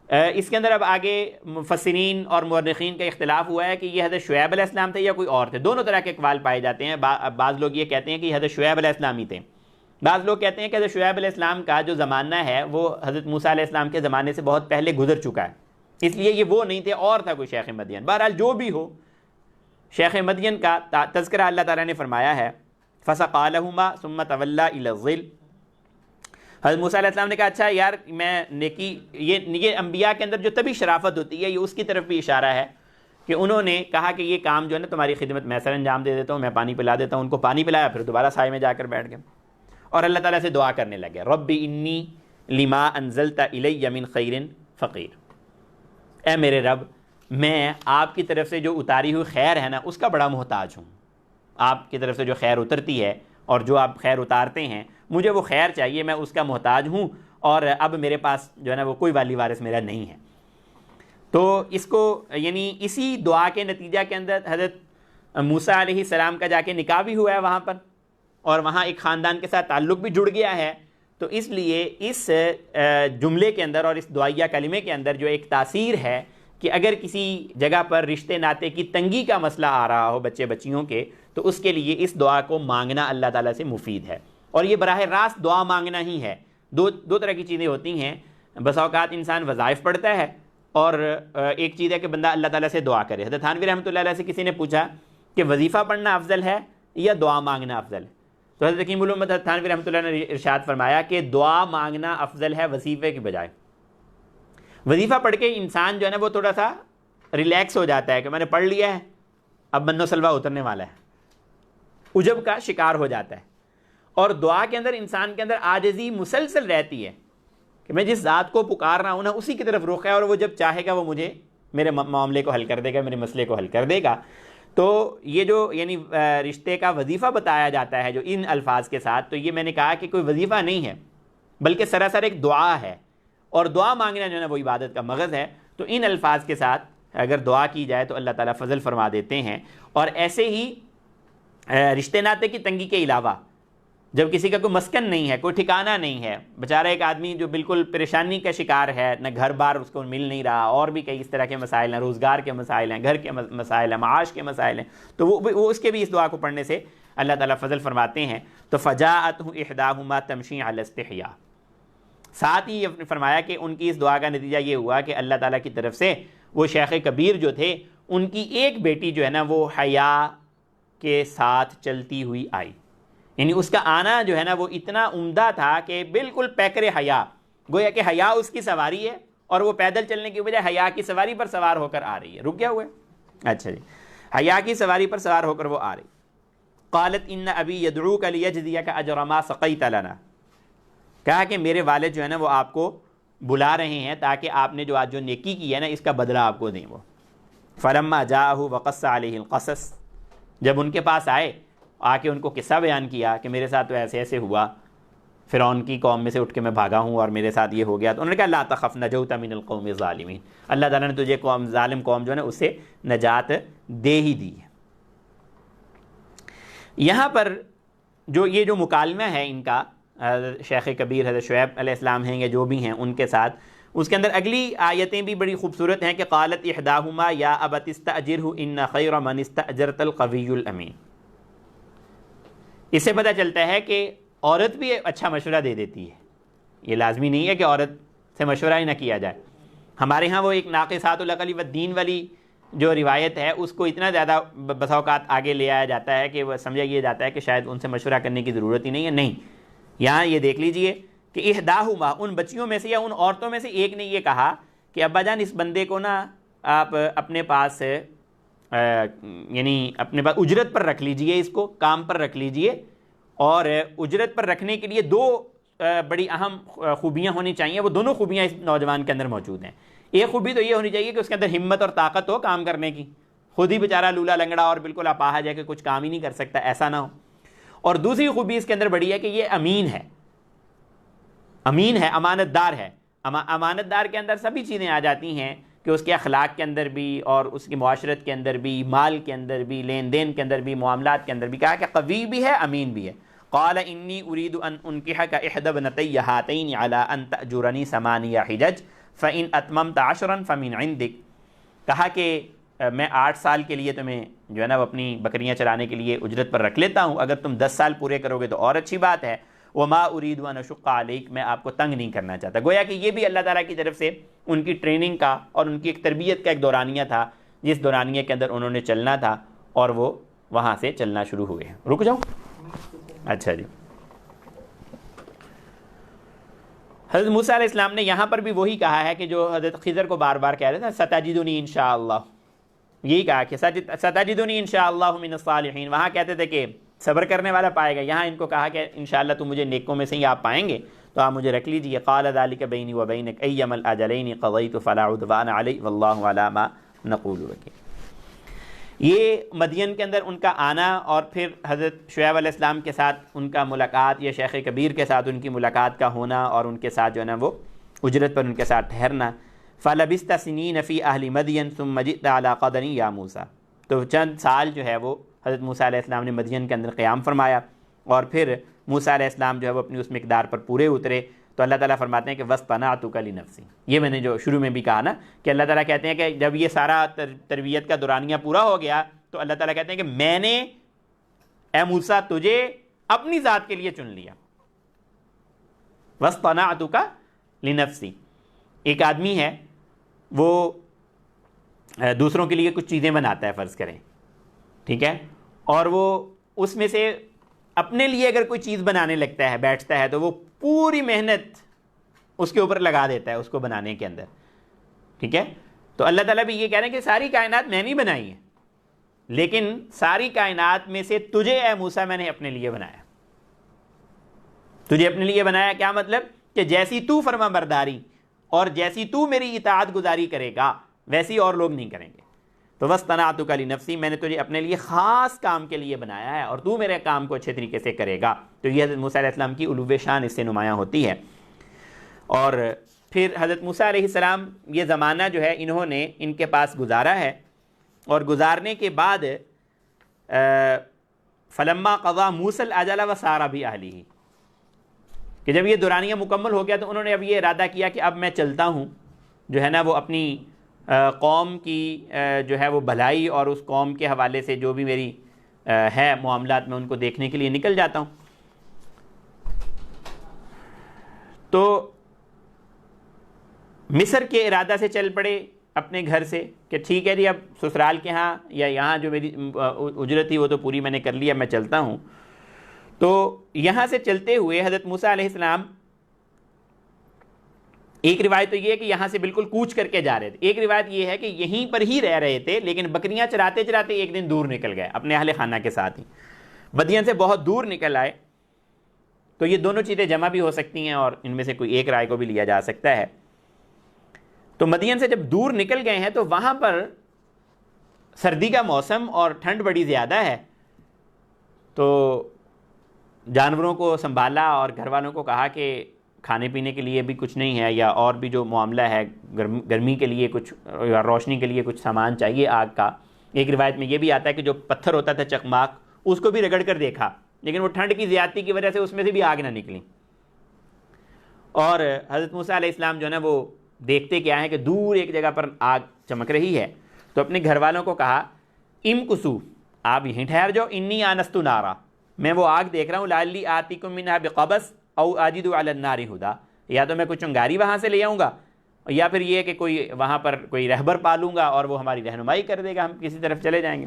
اس کے اندر اب آگے مفسرین اور مورخین کا اختلاف ہوا ہے کہ یہ حضرت شعیب علیہ السلام تھے یا کوئی اور تھے، دونوں طرح کے اقوال پائے جاتے ہیں۔ بعض لوگ یہ کہتے ہیں کہ یہ حضرت شعیب علیہ السلام ہی تھے، بعض لوگ کہتے ہیں کہ حضرت شعیب علیہ السلام کا جو زمانہ ہے وہ حضرت موسیٰ علیہ السلام کے زمانے سے بہت پہلے گزر چکا ہے، اس لیے یہ وہ نہیں تھے، اور تھا کوئی شیخ مدین۔ بہرحال جو بھی ہو، شیخ مدین کا تذکرہ اللہ تعالیٰ نے فرمایا ہے فَسَقَىٰ لَهُمَا ثُمَّ تَوَلَّىٰ إِلَى الظِّلِّ۔ حضرت موسیٰ علیہ السلام نے کہا اچھا یار میں نیکی، یہ انبیاء کے اندر جو تبھی شرافت ہوتی ہے، یہ اس کی طرف بھی اشارہ ہے کہ انہوں نے کہا کہ یہ کام جو ہے نا تمہاری خدمت میں سر انجام دے دیتا ہوں، میں پانی پلا دیتا ہوں۔ ان کو پانی پلایا، پھر دوبارہ سائے میں جا کر بیٹھ گئے اور اللہ تعالیٰ سے دعا کرنے لگے، رب انی لما انزلت الی من خیر فقیر، اے میرے رب میں آپ کی طرف سے جو اتاری ہوئی خیر ہے نا اس کا بڑا محتاج ہوں۔ آپ کی طرف سے جو خیر اترتی ہے اور جو آپ خیر اتارتے ہیں، مجھے وہ خیر چاہیے، میں اس کا محتاج ہوں، اور اب میرے پاس جو ہے نا وہ کوئی والی وارث میرا نہیں ہے۔ تو اس کو یعنی اسی دعا کے نتیجہ کے اندر حضرت موسیٰ علیہ السلام کا جا کے نکاح بھی ہوا ہے وہاں پر، اور وہاں ایک خاندان کے ساتھ تعلق بھی جڑ گیا ہے۔ تو اس لیے اس جملے کے اندر اور اس دعائیہ کلمے کے اندر جو ایک تاثیر ہے کہ اگر کسی جگہ پر رشتے ناطے کی تنگی کا مسئلہ آ رہا ہو بچے بچیوں کے، تو اس کے لیے اس دعا کو مانگنا اللہ تعالیٰ سے مفید ہے۔ اور یہ براہ راست دعا مانگنا ہی ہے۔ دو طرح کی چیزیں ہوتی ہیں، بس اوقات انسان وظائف پڑھتا ہے، اور ایک چیز ہے کہ بندہ اللہ تعالیٰ سے دعا کرے۔ حضرت تھانوی رحمۃ اللہ علیہ سے کسی نے پوچھا کہ وظیفہ پڑھنا افضل ہے یا دعا مانگنا افضل ہے؟ تو حضرت حکیم الامت حضرت تھانوی رحمۃ اللہ نے ارشاد فرمایا کہ دعا مانگنا افضل ہے وظیفے کی بجائے۔ وظیفہ پڑھ کے انسان جو ہے نا وہ تھوڑا سا ریلیکس ہو جاتا ہے کہ میں نے پڑھ لیا ہے، اب من و سلوہ اترنے والا ہے، عجب کا شکار ہو جاتا ہے۔ اور دعا کے اندر انسان کے اندر عاجزی مسلسل رہتی ہے کہ میں جس ذات کو پکار رہا ہوں نا اسی کی طرف رخ ہے، اور وہ جب چاہے گا وہ مجھے میرے معاملے کو حل کر دے گا، میرے مسئلے کو حل کر دے گا۔ تو یہ جو یعنی رشتے کا وظیفہ بتایا جاتا ہے جو ان الفاظ کے ساتھ، تو یہ میں نے کہا کہ کوئی وظیفہ نہیں ہے بلکہ سراسر ایک دعا ہے، اور دعا مانگنا جو ہے نا وہ عبادت کا مغز ہے۔ تو ان الفاظ کے ساتھ اگر دعا کی جائے تو اللہ تعالیٰ فضل فرما دیتے ہیں۔ اور ایسے ہی رشتے ناطے کی تنگی کے علاوہ جب کسی کا کوئی مسکن نہیں ہے، کوئی ٹھکانہ نہیں ہے، بیچارہ ایک آدمی جو بالکل پریشانی کا شکار ہے، نہ گھر بار اس کو مل نہیں رہا، اور بھی کئی اس طرح کے مسائل ہیں، روزگار کے مسائل ہیں، گھر کے مسائل ہیں، معاش کے مسائل ہیں، تو وہ اس کے بھی اس دعا کو پڑھنے سے اللہ تعالیٰ فضل فرماتے ہیں۔ تو فجاءتہ احداہما تمشی علی استحیاء، ساتھ ہی یہ فرمایا کہ ان کی اس دعا کا نتیجہ یہ ہوا کہ اللہ تعالیٰ کی طرف سے وہ شیخ کبیر جو تھے ان کی ایک بیٹی جو ہے نا وہ حیا کے ساتھ چلتی ہوئی آئی، یعنی اس کا آنا جو ہے نا وہ اتنا عمدہ تھا کہ بالکل پیکر حیا، گویا کہ حیا اس کی سواری ہے اور وہ پیدل چلنے کی بجائے حیا کی سواری پر سوار ہو کر آ رہی ہے۔ رک گیا ہوئے؟ اچھا جی، حیا کی سواری پر سوار ہو کر وہ آ رہی۔ قالت ان ابی یدعوک لیجزیک اجر ما سقیت لنا، کہا کہ میرے والد جو ہے نا وہ آپ کو بلا رہے ہیں تاکہ آپ نے جو آج جو نیکی کی ہے نا اس کا بدلہ آپ کو دیں وہ۔ فلما جاءہ وقص علیہ القصص، جب ان کے پاس آئے، آ کے ان کو قصہ بیان کیا کہ میرے ساتھ تو ایسے ایسے ہوا، فرعون کی قوم میں سے اٹھ کے میں بھاگا ہوں اور میرے ساتھ یہ ہو گیا، تو انہوں نے کہا لا تخف نجوت من القوم الظالمین، اللہ تعالیٰ نے تجھے ظالم قوم جو ہے نا اس سے نجات دے ہی دی ہے۔ یہاں پر یہ جو مکالمہ ہے ان کا شیخ کبیر حضرت شعیب علیہ السلام ہیں یا جو بھی ہیں ان کے ساتھ، اس کے اندر اگلی آیتیں بھی بڑی خوبصورت ہیں کہ قالت احداہما یا ابت استاجرہ ان خیر من استاجرت القوی الامین۔ اس سے پتہ چلتا ہے کہ عورت بھی اچھا مشورہ دے دیتی ہے، یہ لازمی نہیں ہے کہ عورت سے مشورہ ہی نہ کیا جائے۔ ہمارے ہاں وہ ایک ناقصات العقل والدین والی جو روایت ہے اس کو اتنا زیادہ بسا اوقات آگے لے آیا جاتا ہے کہ وہ سمجھا یہ جاتا ہے کہ شاید ان سے مشورہ کرنے کی ضرورت ہی نہیں ہے۔ نہیں، یہاں یہ دیکھ لیجئے کہ احداہما، ان بچیوں میں سے یا ان عورتوں میں سے ایک نے یہ کہا کہ ابا جان اس بندے کو نا آپ اپنے پاس یعنی اپنے پاس اجرت پر رکھ لیجئے، اس کو کام پر رکھ لیجئے، اور اجرت پر رکھنے کے لیے دو بڑی اہم خوبیاں ہونی چاہیے، وہ دونوں خوبیاں اس نوجوان کے اندر موجود ہیں۔ ایک خوبی تو یہ ہونی چاہیے کہ اس کے اندر ہمت اور طاقت ہو کام کرنے کی، خود ہی بیچارہ لولا لنگڑا اور بالکل اپاہج ہے کہ کچھ کام ہی نہیں کر سکتا، ایسا نہ ہو۔ اور دوسری خوبی اس کے اندر بڑی ہے کہ یہ امین ہے، امانت دار ہے۔ امانت دار کے اندر سبھی چیزیں آ جاتی ہیں کہ اس کے اخلاق کے اندر بھی اور اس کی معاشرت کے اندر بھی، مال کے اندر بھی، لین دین کے اندر بھی، معاملات کے اندر بھی۔ کہا کہ قوی بھی ہے، امین بھی ہے۔ قال انی اريد ان انکحک احدی ابنتی ہاتین علی ان تأجرنی 8 حجج فإن اتممت 10 فمن عندک۔ کہا کہ میں 8 سال کے لیے تمہیں جو ہے نا وہ اپنی بکریاں چرانے کے لیے اجرت پر رکھ لیتا ہوں، اگر تم 10 سال پورے کرو گے تو اور اچھی بات ہے۔ وما اريد ان اشق علیک، میں آپ کو تنگ نہیں کرنا چاہتا۔ گویا کہ یہ بھی اللہ تعالیٰ کی طرف سے ان کی ٹریننگ کا اور ان کی ایک تربیت کا ایک دورانیہ تھا، جس دورانیہ کے اندر انہوں نے چلنا تھا، اور وہ وہاں سے چلنا شروع ہوئے ہیں۔ رک جاؤں؟ اچھا جی، حضرت موسیٰ علیہ السلام نے یہاں پر بھی وہی کہا ہے کہ جو حضرت خضر کو بار بار کہہ رہے تھے، ستجدنی انشاءاللہ، یہی کہا کہ ستجدنی انشاءاللہ من الصالحین۔ وہاں کہتے تھے کہ صبر کرنے والا پائے گا، یہاں ان کو کہا کہ انشاءاللہ تم مجھے نیکوں میں سے ہی آپ پائیں گے، تو آپ مجھے رکھ لیجئے۔ قال ذلک بینی و بینک ایما الاجلین قضیت فلا عدوان علی واللہ علی ما نقول وکیل۔ یہ مدین کے اندر ان کا آنا اور پھر حضرت شعیب علیہ السلام کے ساتھ ان کا ملاقات، یا شیخ کبیر کے ساتھ ان کی ملاقات کا ہونا اور ان کے ساتھ جو ہے نا وہ اجرت پر ان کے ساتھ ٹھہرنا۔ فَلَبِثْتَ سِنِينَ فِي أَهْلِ مَدْيَنَ ثُمَّ جِئْتَ عَلَىٰ قَدْرٍ يَا مُوسَىٰ، تو چند سال جو ہے وہ حضرت موسیٰ علیہ السلام نے مدین کے اندر قیام فرمایا، اور پھر موسیٰ علیہ السلام جو ہے وہ اپنی اس مقدار پر پورے اترے۔ تو اللہ تعالیٰ فرماتے ہیں کہ وَاصْطَنَعْتُكَ لِنَفْسِي، یہ میں نے جو شروع میں بھی کہا نا کہ اللہ تعالیٰ کہتے ہیں کہ جب یہ سارا تربیت کا دورانیہ پورا ہو گیا تو اللہ تعالیٰ کہتے ہیں کہ میں نے اے موسیٰ تجھے اپنی ذات کے لیے چن لیا۔ وَاصْطَنَعْتُكَ لِنَفْسِي، ایک آدمی ہے وہ دوسروں کے لیے کچھ چیزیں بناتا ہے، فرض کریں، ٹھیک ہے، اور وہ اس میں سے اپنے لیے اگر کوئی چیز بنانے لگتا ہے، بیٹھتا ہے، تو وہ پوری محنت اس کے اوپر لگا دیتا ہے اس کو بنانے کے اندر، ٹھیک ہے۔ تو اللہ تعالیٰ بھی یہ کہہ رہے ہیں کہ ساری کائنات میں نہیں بنائی ہے، لیکن ساری کائنات میں سے تجھے اے موسیٰ میں نے اپنے لیے بنایا۔ تجھے اپنے لیے بنایا کیا مطلب؟ کہ جیسی تو فرما برداری اور جیسی تو میری اطاعت گزاری کرے گا ویسی اور لوگ نہیں کریں گے۔ تو وَاصْطَنَعْتُكَ لِنَفْسِي، میں نے تجھے اپنے لیے خاص کام کے لیے بنایا ہے اور تو میرے کام کو اچھے طریقے سے کرے گا۔ تو یہ حضرت موسیٰ علیہ السلام کی علو شان اس سے نمایاں ہوتی ہے۔ اور پھر حضرت موسیٰ علیہ السلام یہ زمانہ جو ہے انہوں نے ان کے پاس گزارا ہے، اور گزارنے کے بعد فلما قضا موسیٰ الاجل وسار بأہلہ، کہ جب یہ دورانیہ مکمل ہو گیا تو انہوں نے اب یہ ارادہ کیا کہ اب میں چلتا ہوں جو ہے نا وہ اپنی قوم کی جو ہے وہ بھلائی اور اس قوم کے حوالے سے جو بھی میری ہے معاملات میں ان کو دیکھنے کے لیے نکل جاتا ہوں۔ تو مصر کے ارادہ سے چل پڑے اپنے گھر سے کہ ٹھیک ہے جی، اب سسرال کے ہاں یا یہاں جو میری اجرت تھی وہ تو پوری میں نے کر لیا، میں چلتا ہوں۔ تو یہاں سے چلتے ہوئے حضرت موسیٰ علیہ السلام، ایک روایت تو یہ ہے کہ یہاں سے بالکل کوچ کر کے جا رہے تھے، ایک روایت یہ ہے کہ یہیں پر ہی رہ رہے تھے، لیکن بکریاں چراتے چراتے ایک دن دور نکل گئے اپنے اہل خانہ کے ساتھ ہی، مدین سے بہت دور نکل آئے۔ تو یہ دونوں چیزیں جمع بھی ہو سکتی ہیں اور ان میں سے کوئی ایک رائے کو بھی لیا جا سکتا ہے۔ تو مدین سے جب دور نکل گئے ہیں تو وہاں پر سردی کا موسم اور ٹھنڈ بڑی زیادہ ہے، تو جانوروں کو سنبھالا اور گھر والوں کو کہا کہ کھانے پینے کے لیے بھی کچھ نہیں ہے، یا اور بھی جو معاملہ ہے گرمی کے لیے کچھ یا روشنی کے لیے کچھ سامان چاہیے آگ کا۔ ایک روایت میں یہ بھی آتا ہے کہ جو پتھر ہوتا تھا چکماک اس کو بھی رگڑ کر دیکھا، لیکن وہ ٹھنڈ کی زیادتی کی وجہ سے اس میں سے بھی آگ نہ نکلی۔ اور حضرت موسیٰ علیہ السلام جو ہے نا وہ دیکھتے کیا ہے کہ دور ایک جگہ پر آگ چمک رہی ہے، تو اپنے گھر والوں کو کہا امکثوا، آپ یہیں ٹھہر جاؤ، انی آنست نارا، میں وہ آگ دیکھ رہا ہوں، لعلی آتیکم منہا بقبس او اجد علی النار ہدا، یا تو میں کچھ چنگاری وہاں سے لے آؤں گا، یا پھر یہ کہ کوئی وہاں پر کوئی رہبر پالوں گا اور وہ ہماری رہنمائی کر دے گا، ہم کسی طرف چلے جائیں گے۔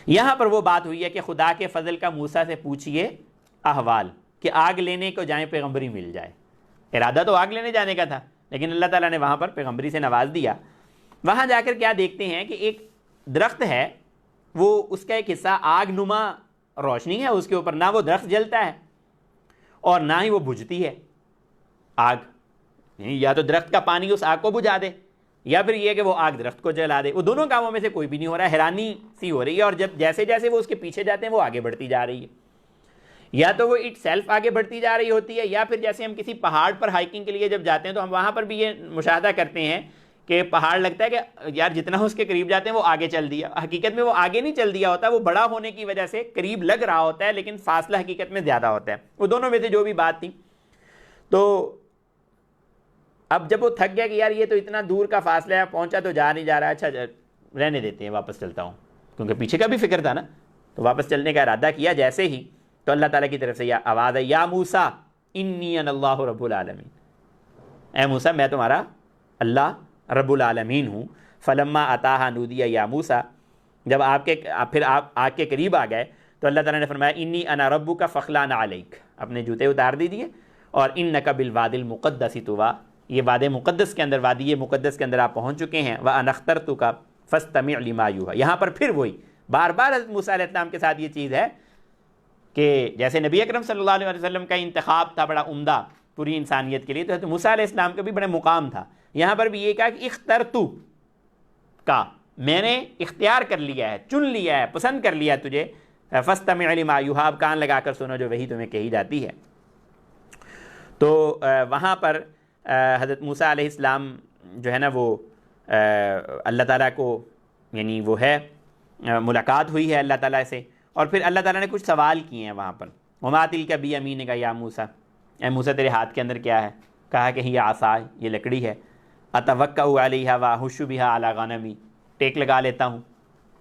یہاں پر وہ بات ہوئی ہے کہ خدا کے فضل کا موسیٰ سے پوچھئے احوال، کہ آگ لینے کو جائیں پیغمبری مل جائے۔ ارادہ تو آگ لینے جانے کا تھا، لیکن اللہ تعالیٰ نے وہاں پر پیغمبری سے نواز دیا۔ وہاں جا کر کیا دیکھتے ہیں کہ ایک درخت ہے، وہ اس کا ایک حصہ آگ نما روشنی ہے اس کے اوپر، نہ وہ درخت جلتا ہے اور نہ ہی وہ بجھتی ہے آگ، یا تو درخت کا پانی اس آگ کو بجھا دے، یا پھر یہ کہ وہ آگ درخت کو جلا دے، وہ دونوں کاموں میں سے کوئی بھی نہیں ہو رہا ہے۔ حیرانی سی ہو رہی ہے، اور جب جیسے جیسے وہ اس کے پیچھے جاتے ہیں وہ آگے بڑھتی جا رہی ہے، یا تو وہ اٹ سیلف آگے بڑھتی جا رہی ہوتی ہے، یا پھر جیسے ہم کسی پہاڑ پر ہائکنگ کے لیے جب جاتے ہیں تو ہم وہاں پر بھی یہ مشاہدہ کرتے ہیں کہ پہاڑ لگتا ہے کہ یار جتنا اس کے قریب جاتے ہیں وہ آگے چل دیا، حقیقت میں وہ آگے نہیں چل دیا ہوتا، وہ بڑا ہونے کی وجہ سے قریب لگ رہا ہوتا ہے لیکن فاصلہ حقیقت میں زیادہ ہوتا ہے۔ وہ دونوں میں سے جو بھی بات تھی، تو اب جب وہ تھک گیا کہ یار یہ تو اتنا دور کا فاصلہ ہے، پہنچا تو جا نہیں جا رہا، اچھا رہنے دیتے ہیں، واپس چلتا ہوں، کیونکہ پیچھے کا بھی فکر تھا نا، تو واپس چلنے کا ارادہ کیا جیسے ہی، تو اللہ تعالیٰ کی طرف سے یہ آواز ہے، یا موسیٰ انی انا اللہ رب العالمین، اے موسیٰ میں تمہارا اللہ رب العالمین ہوں۔ فلما اتاہا نودی یا موسیٰ، جب پھر آپ آگ کے قریب آ گئے تو اللہ تعالیٰ نے فرمایا انی انا ربک فاخلع نعلیک، اپنے جوتے اتار دیجیے، اور انک بالوادی المقدس طویٰ، یہ وادی مقدس کے اندر، وادی مقدس کے اندر آپ پہنچ چکے ہیں، وَأَنَا اخْتَرْتُكَ فَاسْتَمِعْ لِمَا يُوحَىٰ۔ یہاں پر پھر وہی بار بار حضرت موسیٰ علیہ السلام کے ساتھ یہ چیز ہے کہ جیسے نبی اکرم صلی اللہ علیہ وسلم کا انتخاب تھا بڑا عمدہ پوری انسانیت کے لیے، تو حضرت موسیٰ علیہ السلام کا بھی بڑا مقام تھا، یہاں پر بھی یہ کہا کہ اخترتو کا، میں نے اختیار کر لیا ہے، چن لیا ہے، پسند کر لیا تجھے، فاستمع لما یوحیٰ، اب کان لگا کر سنو جو وہی تمہیں کہی جاتی ہے۔ تو وہاں پر حضرت موسیٰ علیہ السلام جو ہے نا وہ اللہ تعالیٰ کو، یعنی وہ ہے ملاقات ہوئی ہے اللہ تعالیٰ سے، اور پھر اللہ تعالیٰ نے کچھ سوال کیے ہیں وہاں پر، وما تلک بیمینک یا موسیٰ، اے موسیٰ تیرے ہاتھ کے اندر کیا ہے؟ کہا کہ ہی عصای، یہ لکڑی ہے، اتوکأ علیہا واحش بہا علی غنمی، ٹیک لگا لیتا ہوں،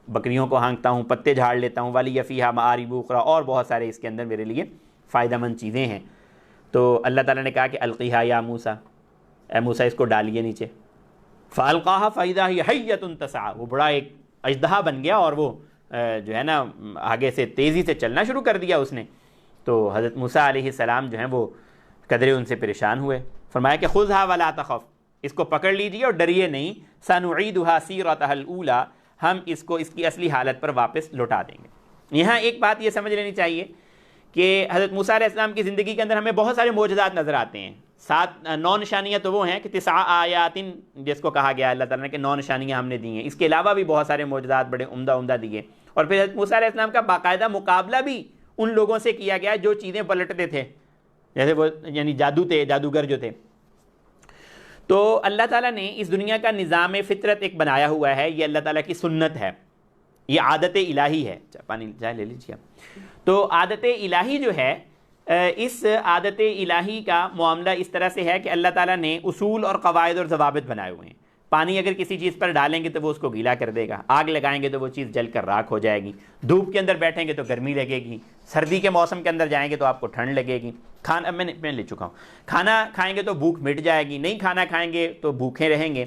بکریوں کو ہانکتا ہوں، پتے جھاڑ لیتا ہوں، ولی فیہا مآرب اخری، اور بہت سارے اس کے اندر میرے لیے فائدہ مند چیزیں ہیں۔ تو اللہ تعالیٰ نے کہا کہ القیہا یا موسیٰ، اے موسیٰ اس کو ڈالیے نیچے، فالقاہا فاذا ہی حیۃ تسعی، وہ بڑا ایک اژدہا بن گیا، اور وہ جو ہے نا آگے سے تیزی سے چلنا شروع کر دیا اس نے۔ تو حضرت موسیٰ علیہ السلام جو ہیں وہ قدرے ان سے پریشان ہوئے، فرمایا کہ خذھا ولا تخف، اس کو پکڑ لیجیے اور ڈریے نہیں، سنعیدھا سیرتھا الاولی، ہم اس کو اس کی اصلی حالت پر واپس لوٹا دیں گے۔ یہاں ایک بات یہ سمجھ لینی چاہیے کہ حضرت موسیٰ علیہ السلام کی زندگی کے اندر ہمیں بہت سارے معجزات نظر آتے ہیں، 9 نشانیاں تو وہ ہیں کہ 9 آیات جس کو کہا گیا اللہ تعالیٰ نے کہ 9 نشانیاں ہم نے دی ہیں، اس کے علاوہ بھی بہت سارے معجزات بڑے عمدہ دیے، اور پھر حضرت موسیٰ علیہ السلام کا باقاعدہ مقابلہ بھی ان لوگوں سے کیا گیا جو چیزیں پلٹتے تھے، جیسے وہ یعنی جادوگر جو تھے۔ تو اللہ تعالیٰ نے اس دنیا کا نظام فطرت ایک بنایا ہوا ہے، یہ اللہ تعالیٰ کی سنت ہے، یہ عادت الہی ہے۔ پانی چائے لے لیجیے۔ تو عادت الہی جو ہے، اس عادت الہی کا معاملہ اس طرح سے ہے کہ اللہ تعالیٰ نے اصول اور قواعد اور ضوابط بنائے ہوئے ہیں۔ پانی اگر کسی چیز پر ڈالیں گے تو وہ اس کو گیلا کر دے گا، آگ لگائیں گے تو وہ چیز جل کر راکھ ہو جائے گی، دھوپ کے اندر بیٹھیں گے تو گرمی لگے گی، سردی کے موسم کے اندر جائیں گے تو آپ کو ٹھنڈ لگے گی، میں لے چکا ہوں، کھانا کھائیں گے تو بھوک مٹ جائے گی، نہیں کھانا کھائیں گے تو بھوکے رہیں گے۔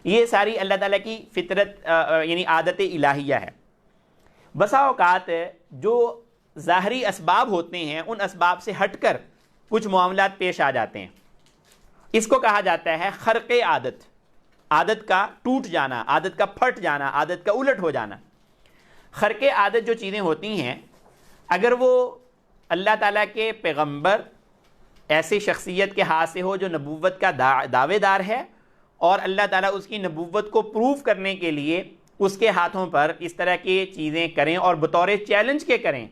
یہ ساری اللہ تعالیٰ کی فطرت یعنی عادت الہیہ ہے۔ بسا اوقات جو ظاہری اسباب ہوتے ہیں ان اسباب سے ہٹ کر کچھ معاملات پیش آ جاتے ہیں، اس کو کہا جاتا ہے خرق عادت، عادت کا ٹوٹ جانا، عادت کا پھٹ جانا، عادت کا الٹ ہو جانا۔ خرق عادت جو چیزیں ہوتی ہیں، اگر وہ اللہ تعالیٰ کے پیغمبر ایسی شخصیت کے ہاتھ سے ہو جو نبوت کا دعوے دار ہے، اور اللہ تعالیٰ اس کی نبوت کو پروف کرنے کے لیے اس کے ہاتھوں پر اس طرح کی چیزیں کریں اور بطور چیلنج کے کریں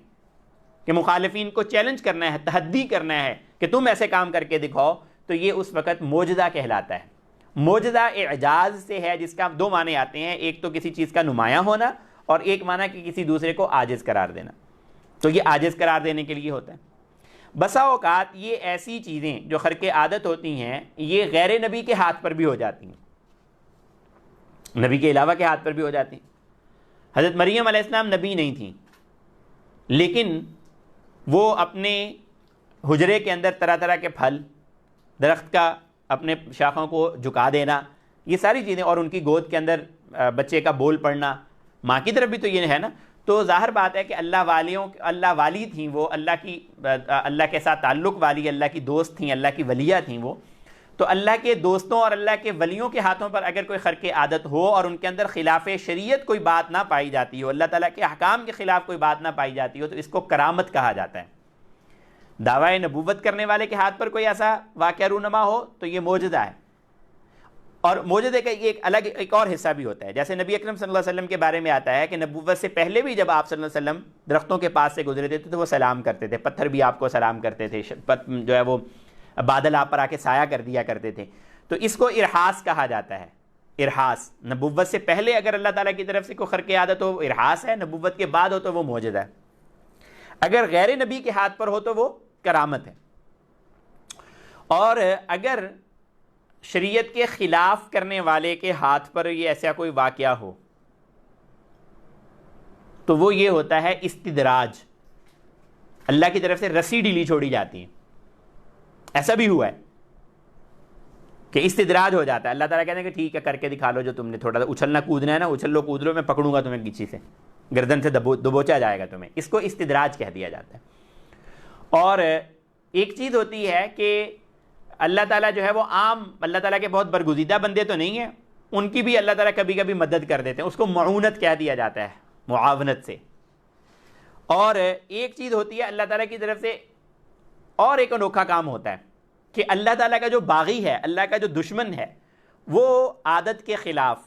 کہ مخالفین کو چیلنج کرنا ہے، تحدی کرنا ہے کہ تم ایسے کام کر کے دکھاؤ، تو یہ اس وقت معجزہ کہلاتا ہے۔ معجزہ اعجاز سے ہے، جس کا 2 معنی آتے ہیں، ایک تو کسی چیز کا نمایاں ہونا، اور ایک معنی کہ کسی دوسرے کو عاجز قرار دینا، تو یہ عاجز قرار دینے کے لیے ہوتا ہے۔ بسا اوقات یہ ایسی چیزیں جو خرق عادت ہوتی ہیں یہ غیر نبی کے ہاتھ پر بھی ہو جاتی ہیں، نبی کے علاوہ کے ہاتھ پر بھی ہو جاتی ہیں۔ حضرت مریم علیہ السلام نبی نہیں تھیں، لیکن وہ اپنے حجرے کے اندر طرح طرح کے پھل، درخت کا اپنے شاخوں کو جھکا دینا، یہ ساری چیزیں، اور ان کی گود کے اندر بچے کا بول پڑنا، ماں کی طرف بھی تو یہ ہے نا، تو ظاہر بات ہے کہ اللہ والی تھیں وہ، اللہ کے ساتھ تعلق والی، اللہ کی دوست تھیں، اللہ کی ولیہ تھیں وہ، تو اللہ کے دوستوں اور اللہ کے ولیوں کے ہاتھوں پر اگر کوئی خرق عادت ہو اور ان کے اندر خلاف شریعت کوئی بات نہ پائی جاتی ہو، اللہ تعالیٰ کے احکام کے خلاف کوئی بات نہ پائی جاتی ہو، تو اس کو کرامت کہا جاتا ہے۔ دعوی نبوت کرنے والے کے ہاتھ پر کوئی ایسا واقعہ رونما ہو تو یہ معجزہ ہے، اور معجزے کا ایک اور حصہ بھی ہوتا ہے، جیسے نبی اکرم صلی اللہ علیہ وسلم کے بارے میں آتا ہے کہ نبوت سے پہلے بھی جب آپ صلی اللہ علیہ وسلم درختوں کے پاس سے گزرتے تھے تو وہ سلام کرتے تھے، پتھر بھی آپ کو سلام کرتے تھے، جو ہے وہ بادل آپ پر آ کے سایہ کر دیا کرتے تھے، تو اس کو ارحاس کہا جاتا ہے۔ ارحاس نبوت سے پہلے اگر اللہ تعالیٰ کی طرف سے کوئی خرق عادت ہو ارحاس ہے، نبوت کے بعد ہو تو وہ معجزہ ہے، اگر غیر نبی کے ہاتھ پر ہو تو وہ کرامت ہے۔ اور اگر شریعت کے خلاف کرنے والے کے ہاتھ پر یہ ایسا کوئی واقعہ ہو تو وہ یہ ہوتا ہے استدراج، اللہ کی طرف سے رسی ڈھیلی چھوڑی جاتی ہے۔ ایسا بھی ہوا ہے کہ استدراج ہو جاتا ہے، اللہ تعالیٰ کہتے ہیں کہ ٹھیک ہے کر کے دکھا لو، جو تم نے تھوڑا سا اچھلنا کودنا ہے نا، اچھل لو کود لو، میں پکڑوں گا تمہیں گچھی سے، گردن سے دبوچا جائے گا تمہیں، اس کو استدراج کہہ دیا جاتا ہے۔ اور ایک چیز ہوتی ہے کہ اللہ تعالیٰ جو ہے وہ عام، اللہ تعالیٰ کے بہت برگزیدہ بندے تو نہیں ہیں، ان کی بھی اللہ تعالیٰ کبھی کبھی مدد کر دیتے ہیں، اس کو معاونت کہہ دیا جاتا ہے، معاونت سے۔ اور ایک چیز ہوتی ہے اللہ تعالیٰ کی طرف سے اور ایک انوکھا کام ہوتا ہے کہ اللہ تعالیٰ کا جو باغی ہے، اللہ کا جو دشمن ہے، وہ عادت کے خلاف،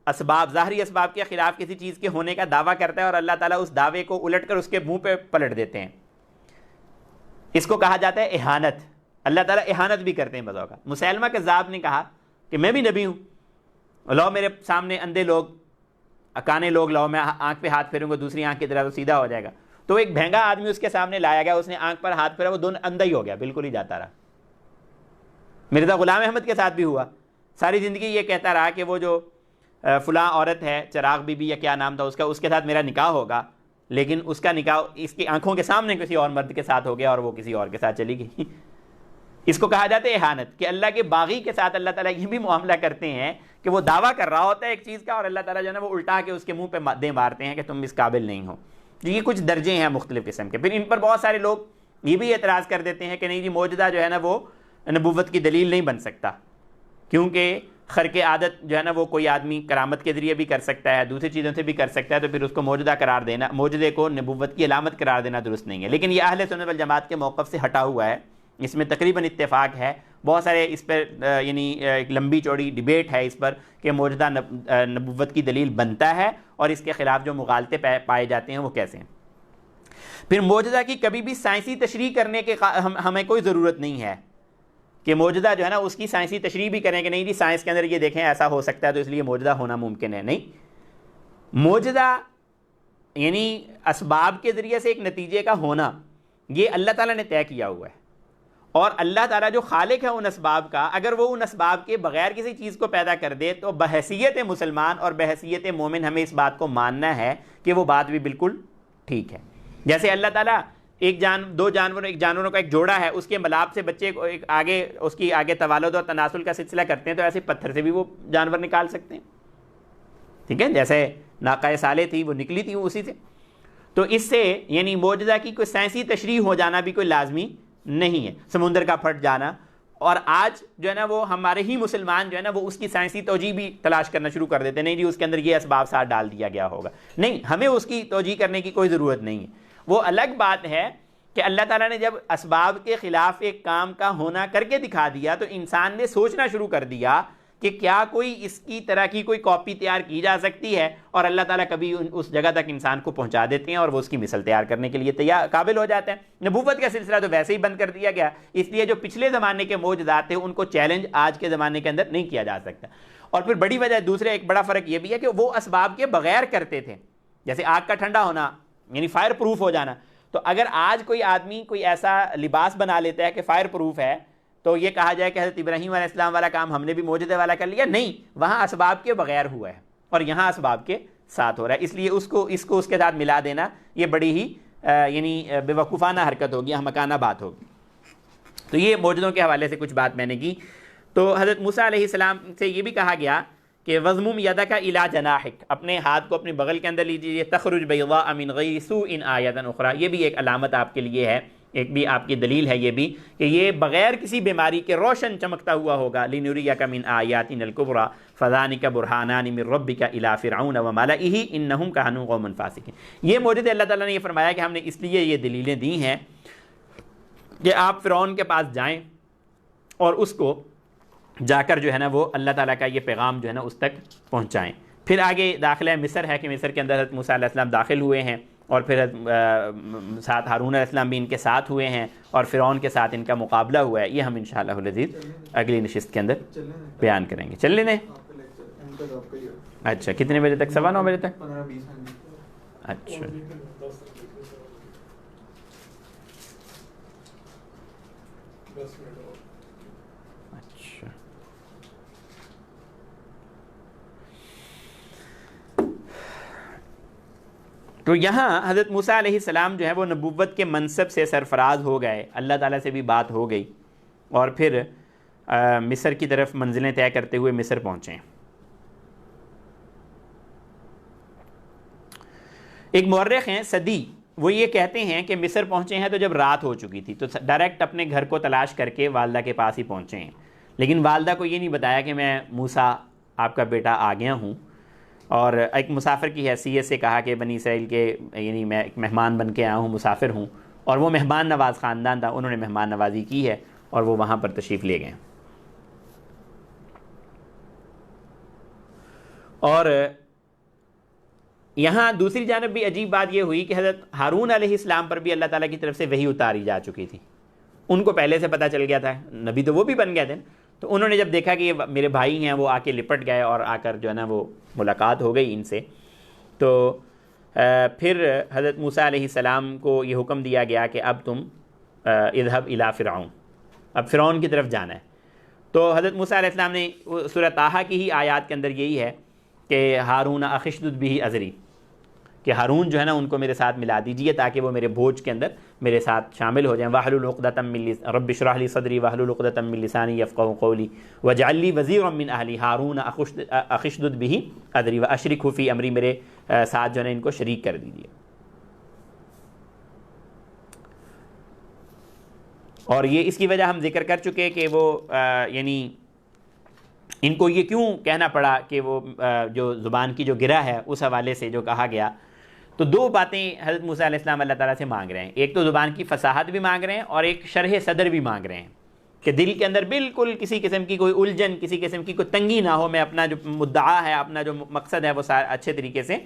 اسباب، ظاہری اسباب کے خلاف کسی چیز کے ہونے کا دعویٰ کرتا ہے اور اللہ تعالیٰ اس دعوے کو الٹ کر اس کے منہ پہ پلٹ دیتے ہیں، اس کو کہا جاتا ہے اہانت۔ اللہ تعالیٰ اہانت بھی کرتے ہیں بعض اوقات۔ مسیلمہ کذاب نے کہا کہ میں بھی نبی ہوں، لاؤ میرے سامنے اندھے لوگ، کانے لوگ لاؤ، میں آنکھ پہ ہاتھ پھیروں گا دوسری آنکھ کی طرف تو سیدھا ہو جائے گا، تو ایک بھینگا آدمی اس کے سامنے لایا گیا، اس نے آنکھ پر ہاتھ پھیرا، وہ دونوں اندھا ہی ہو گیا، بالکل ہی جاتا رہا۔ مرزا غلام احمد کے ساتھ بھی ہوا، ساری زندگی یہ کہتا رہا کہ وہ جو فلاں عورت ہے چراغ بی بی یا کیا نام تھا اس کا، اس کے ساتھ میرا نکاح ہوگا، لیکن اس کا نکاح اس کی آنکھوں کے سامنے کسی اور مرد کے ساتھ ہو گیا اور وہ کسی اور کے ساتھ چلی گئی۔ اس کو کہا جاتا ہے اہانت، کہ اللہ کے باغی کے ساتھ اللہ تعالیٰ یہ بھی معاملہ کرتے ہیں کہ وہ دعویٰ کر رہا ہوتا ہے ایک چیز کا اور اللہ تعالیٰ جو ہے نا وہ الٹا کے اس کے منہ پہ دے مارتے ہیں کہ تم اس قابل نہیں ہو۔ یہ کچھ درجے ہیں مختلف قسم کے۔ پھر ان پر بہت سارے لوگ یہ بھی اعتراض کر دیتے ہیں کہ نہیں جی معجزہ جو ہے نا وہ نبوت کی دلیل نہیں بن سکتا، کیونکہ خرق عادت جو ہے نا وہ کوئی آدمی کرامت کے ذریعے بھی کر سکتا ہے، دوسری چیزوں سے بھی کر سکتا ہے، تو پھر اس کو معجزہ قرار دینا، معجزے کو نبوت کی علامت قرار دینا درست نہیں ہے۔ لیکن یہ اہل سنت والجماعت کے موقف سے ہٹا ہوا ہے، اس میں تقریباً اتفاق ہے، بہت سارے اس پر یعنی ایک لمبی چوڑی ڈیبیٹ ہے اس پر کہ معجزہ نبوت کی دلیل بنتا ہے اور اس کے خلاف جو مغالطے پائے جاتے ہیں وہ کیسے ہیں۔ پھر معجزہ کی کبھی بھی سائنسی تشریح کرنے کے ہمیں کوئی ضرورت نہیں ہے کہ معجزہ جو ہے نا اس کی سائنسی تشریح بھی کریں کہ نہیں جی سائنس کے اندر یہ دیکھیں ایسا ہو سکتا ہے تو اس لیے معجزہ ہونا ممکن ہے۔ نہیں، معجزہ یعنی اسباب کے ذریعے سے ایک نتیجے کا ہونا یہ اللہ تعالیٰ نے طے کیا ہوا ہے، اور اللہ تعالیٰ جو خالق ہے ان اسباب کا، اگر وہ ان اسباب کے بغیر کسی چیز کو پیدا کر دے تو بحیثیت مسلمان اور بحیثیت مومن ہمیں اس بات کو ماننا ہے کہ وہ بات بھی بالکل ٹھیک ہے۔ جیسے اللہ تعالیٰ ایک جانوروں کا ایک جوڑا ہے، اس کے ملاب سے بچے کو اس کی آگے توالد اور تناسل کا سلسلہ کرتے ہیں، تو ایسے پتھر سے بھی وہ جانور نکال سکتے ہیں، ٹھیک ہے، جیسے ناقہ صالح تھی وہ نکلی تھی اسی سے۔ تو اس سے یعنی معجزہ کی کوئی سائنسی تشریح ہو جانا بھی کوئی لازمی نہیں ہے، سمندر کا پھٹ جانا، اور آج جو ہے نا وہ ہمارے ہی مسلمان جو ہے نا وہ اس کی سائنسی توجیہ بھی تلاش کرنا شروع کر دیتے ہیں، نہیں جی اس کے اندر یہ اسباب ساتھ ڈال دیا گیا ہوگا، نہیں، ہمیں اس کی توجیہ کرنے کی کوئی ضرورت نہیں ہے۔ وہ الگ بات ہے کہ اللہ تعالیٰ نے جب اسباب کے خلاف ایک کام کا ہونا کر کے دکھا دیا تو انسان نے سوچنا شروع کر دیا کہ کیا کوئی اس کی طرح کی کوئی کاپی تیار کی جا سکتی ہے، اور اللہ تعالیٰ کبھی اس جگہ تک انسان کو پہنچا دیتے ہیں اور وہ اس کی مثل تیار کرنے کے لیے قابل ہو جاتا ہے۔ نبوت کا سلسلہ تو ویسے ہی بند کر دیا گیا، اس لیے جو پچھلے زمانے کے معجزات تھے ان کو چیلنج آج کے زمانے کے اندر نہیں کیا جا سکتا۔ اور پھر بڑی وجہ دوسرے ایک بڑا فرق یہ بھی ہے کہ وہ اسباب کے بغیر کرتے تھے، جیسے آگ کا ٹھنڈا ہونا یعنی فائر پروف ہو جانا. تو اگر آج کوئی آدمی کوئی ایسا لباس بنا لیتا ہے کہ فائر پروف ہے تو یہ کہا جائے کہ حضرت ابراہیم علیہ السلام والا کام ہم نے بھی موجودہ والا کر لیا؟ نہیں، وہاں اسباب کے بغیر ہوا ہے اور یہاں اسباب کے ساتھ ہو رہا ہے. اس لیے اس کو اس کے ساتھ ملا دینا یہ بڑی ہی یعنی بے وقوفانہ حرکت ہوگی، احمقانہ بات ہوگی. تو یہ موجودوں کے حوالے سے کچھ بات میں نے کی. تو حضرت موسیٰ علیہ السلام سے یہ بھی کہا گیا کہ وَضْمُمْ يَدَكَ إِلَىٰ جَنَاحِكَ، اپنے ہاتھ کو اپنی بغل کے اندر لیجیے، تخرج بيضاء من غير سوء آیۃ اخرى. یہ بھی ایک علامت آپ کے لیے ہے، ایک بھی آپ کی دلیل ہے یہ بھی کہ یہ بغیر کسی بیماری کے روشن چمکتا ہوا ہوگا. لِنُرِيَكَ مِنْ آیَاتِنَا الْكُبْرَىٰ فَذَانِكَ بُرْهَانَانِ مِنْ رَبِّكَ إِلَىٰ فِرْعَوْنَ وَمَلَئِهِ إِنَّهُمْ كَانُوا قَوْمًا فَاسِقِينَ. یہ موجود اللہ تعالیٰ نے یہ فرمایا کہ ہم نے اس لیے یہ دلیلیں دی ہیں کہ آپ فرعون کے پاس جائیں اور اس کو جا کر جو ہے نا وہ اللہ تعالیٰ کا یہ پیغام جو ہے نا اس تک پہنچائیں. پھر آگے داخلہ مصر ہے کہ مصر کے اندر حضرت موسیٰ علیہ السلام داخل ہوئے ہیں اور پھر ساتھ ہارون علیہ السلام بھی ان کے ساتھ ہوئے ہیں اور فرعون کے ساتھ ان کا مقابلہ ہوا ہے. یہ ہم انشاءاللہ العزیز اگلی نشست کے اندر بیان کریں گے. چل لینے اچھا کتنے بجے تک؟ 9:15 بجے تک. اچھا اچھا تو یہاں حضرت موسیٰ علیہ السلام جو ہے وہ نبوت کے منصب سے سرفراز ہو گئے، اللہ تعالیٰ سے بھی بات ہو گئی اور پھر مصر کی طرف منزلیں طے کرتے ہوئے مصر پہنچے. ایک مورخ ہیں صدی، وہ یہ کہتے ہیں کہ مصر پہنچے ہیں تو جب رات ہو چکی تھی تو ڈائریکٹ اپنے گھر کو تلاش کر کے والدہ کے پاس ہی پہنچے ہیں، لیکن والدہ کو یہ نہیں بتایا کہ میں موسیٰ آپ کا بیٹا آ گیا ہوں. اور ایک مسافر کی حیثیت سے کہا کہ بنی اسرائیل کے یعنی میں ایک مہمان بن کے آیا ہوں، مسافر ہوں، اور وہ مہمان نواز خاندان تھا، انہوں نے مہمان نوازی کی ہے اور وہ وہاں پر تشریف لے گئے. اور یہاں دوسری جانب بھی عجیب بات یہ ہوئی کہ حضرت ہارون علیہ السلام پر بھی اللہ تعالیٰ کی طرف سے وحی اتاری جا چکی تھی. ان کو پہلے سے پتہ چل گیا تھا، نبی تو وہ بھی بن گئے تھے. تو انہوں نے جب دیکھا کہ یہ میرے بھائی ہیں، وہ آ کے لپٹ گئے اور آ کر جو ہے نا وہ ملاقات ہو گئی ان سے. تو پھر حضرت موسیٰ علیہ السلام کو یہ حکم دیا گیا کہ اب تم اذهب الی فرعون، اب فرعون کی طرف جانا ہے. تو حضرت موسیٰ علیہ السلام نے سورہ طٰہٰ کی ہی آیات کے اندر یہی ہے کہ ہارون اخی اشدد بہ اذری، کہ ہارون جو ہے نا ان کو میرے ساتھ ملا دیجئے تاکہ وہ میرے بوجھ کے اندر میرے ساتھ شامل ہو جائیں. واحلل عقدۃ من لسانی رب اشرح لی صدری واحلل عقدۃ من لسانی یفقهوا قولی واجعل لی وزیرا من اہلی ہارون اخی اشدد بہ اذری واشرکہ فی امری، میرے ساتھ جو ہے ان کو شریک کر دیجئے. اور یہ اس کی وجہ ہم ذکر کر چکے کہ وہ یعنی ان کو یہ کیوں کہنا پڑا کہ وہ جو زبان کی جو گرہ ہے اس حوالے سے جو کہا گیا. تو دو باتیں حضرت موسیٰ علیہ السلام اللہ تعالیٰ سے مانگ رہے ہیں، ایک تو زبان کی فصاحت بھی مانگ رہے ہیں اور ایک شرح صدر بھی مانگ رہے ہیں کہ دل کے اندر بالکل کسی قسم کی کوئی الجھن، کسی قسم کی کوئی تنگی نہ ہو، میں اپنا جو مدعا ہے، اپنا جو مقصد ہے وہ اچھے طریقے سے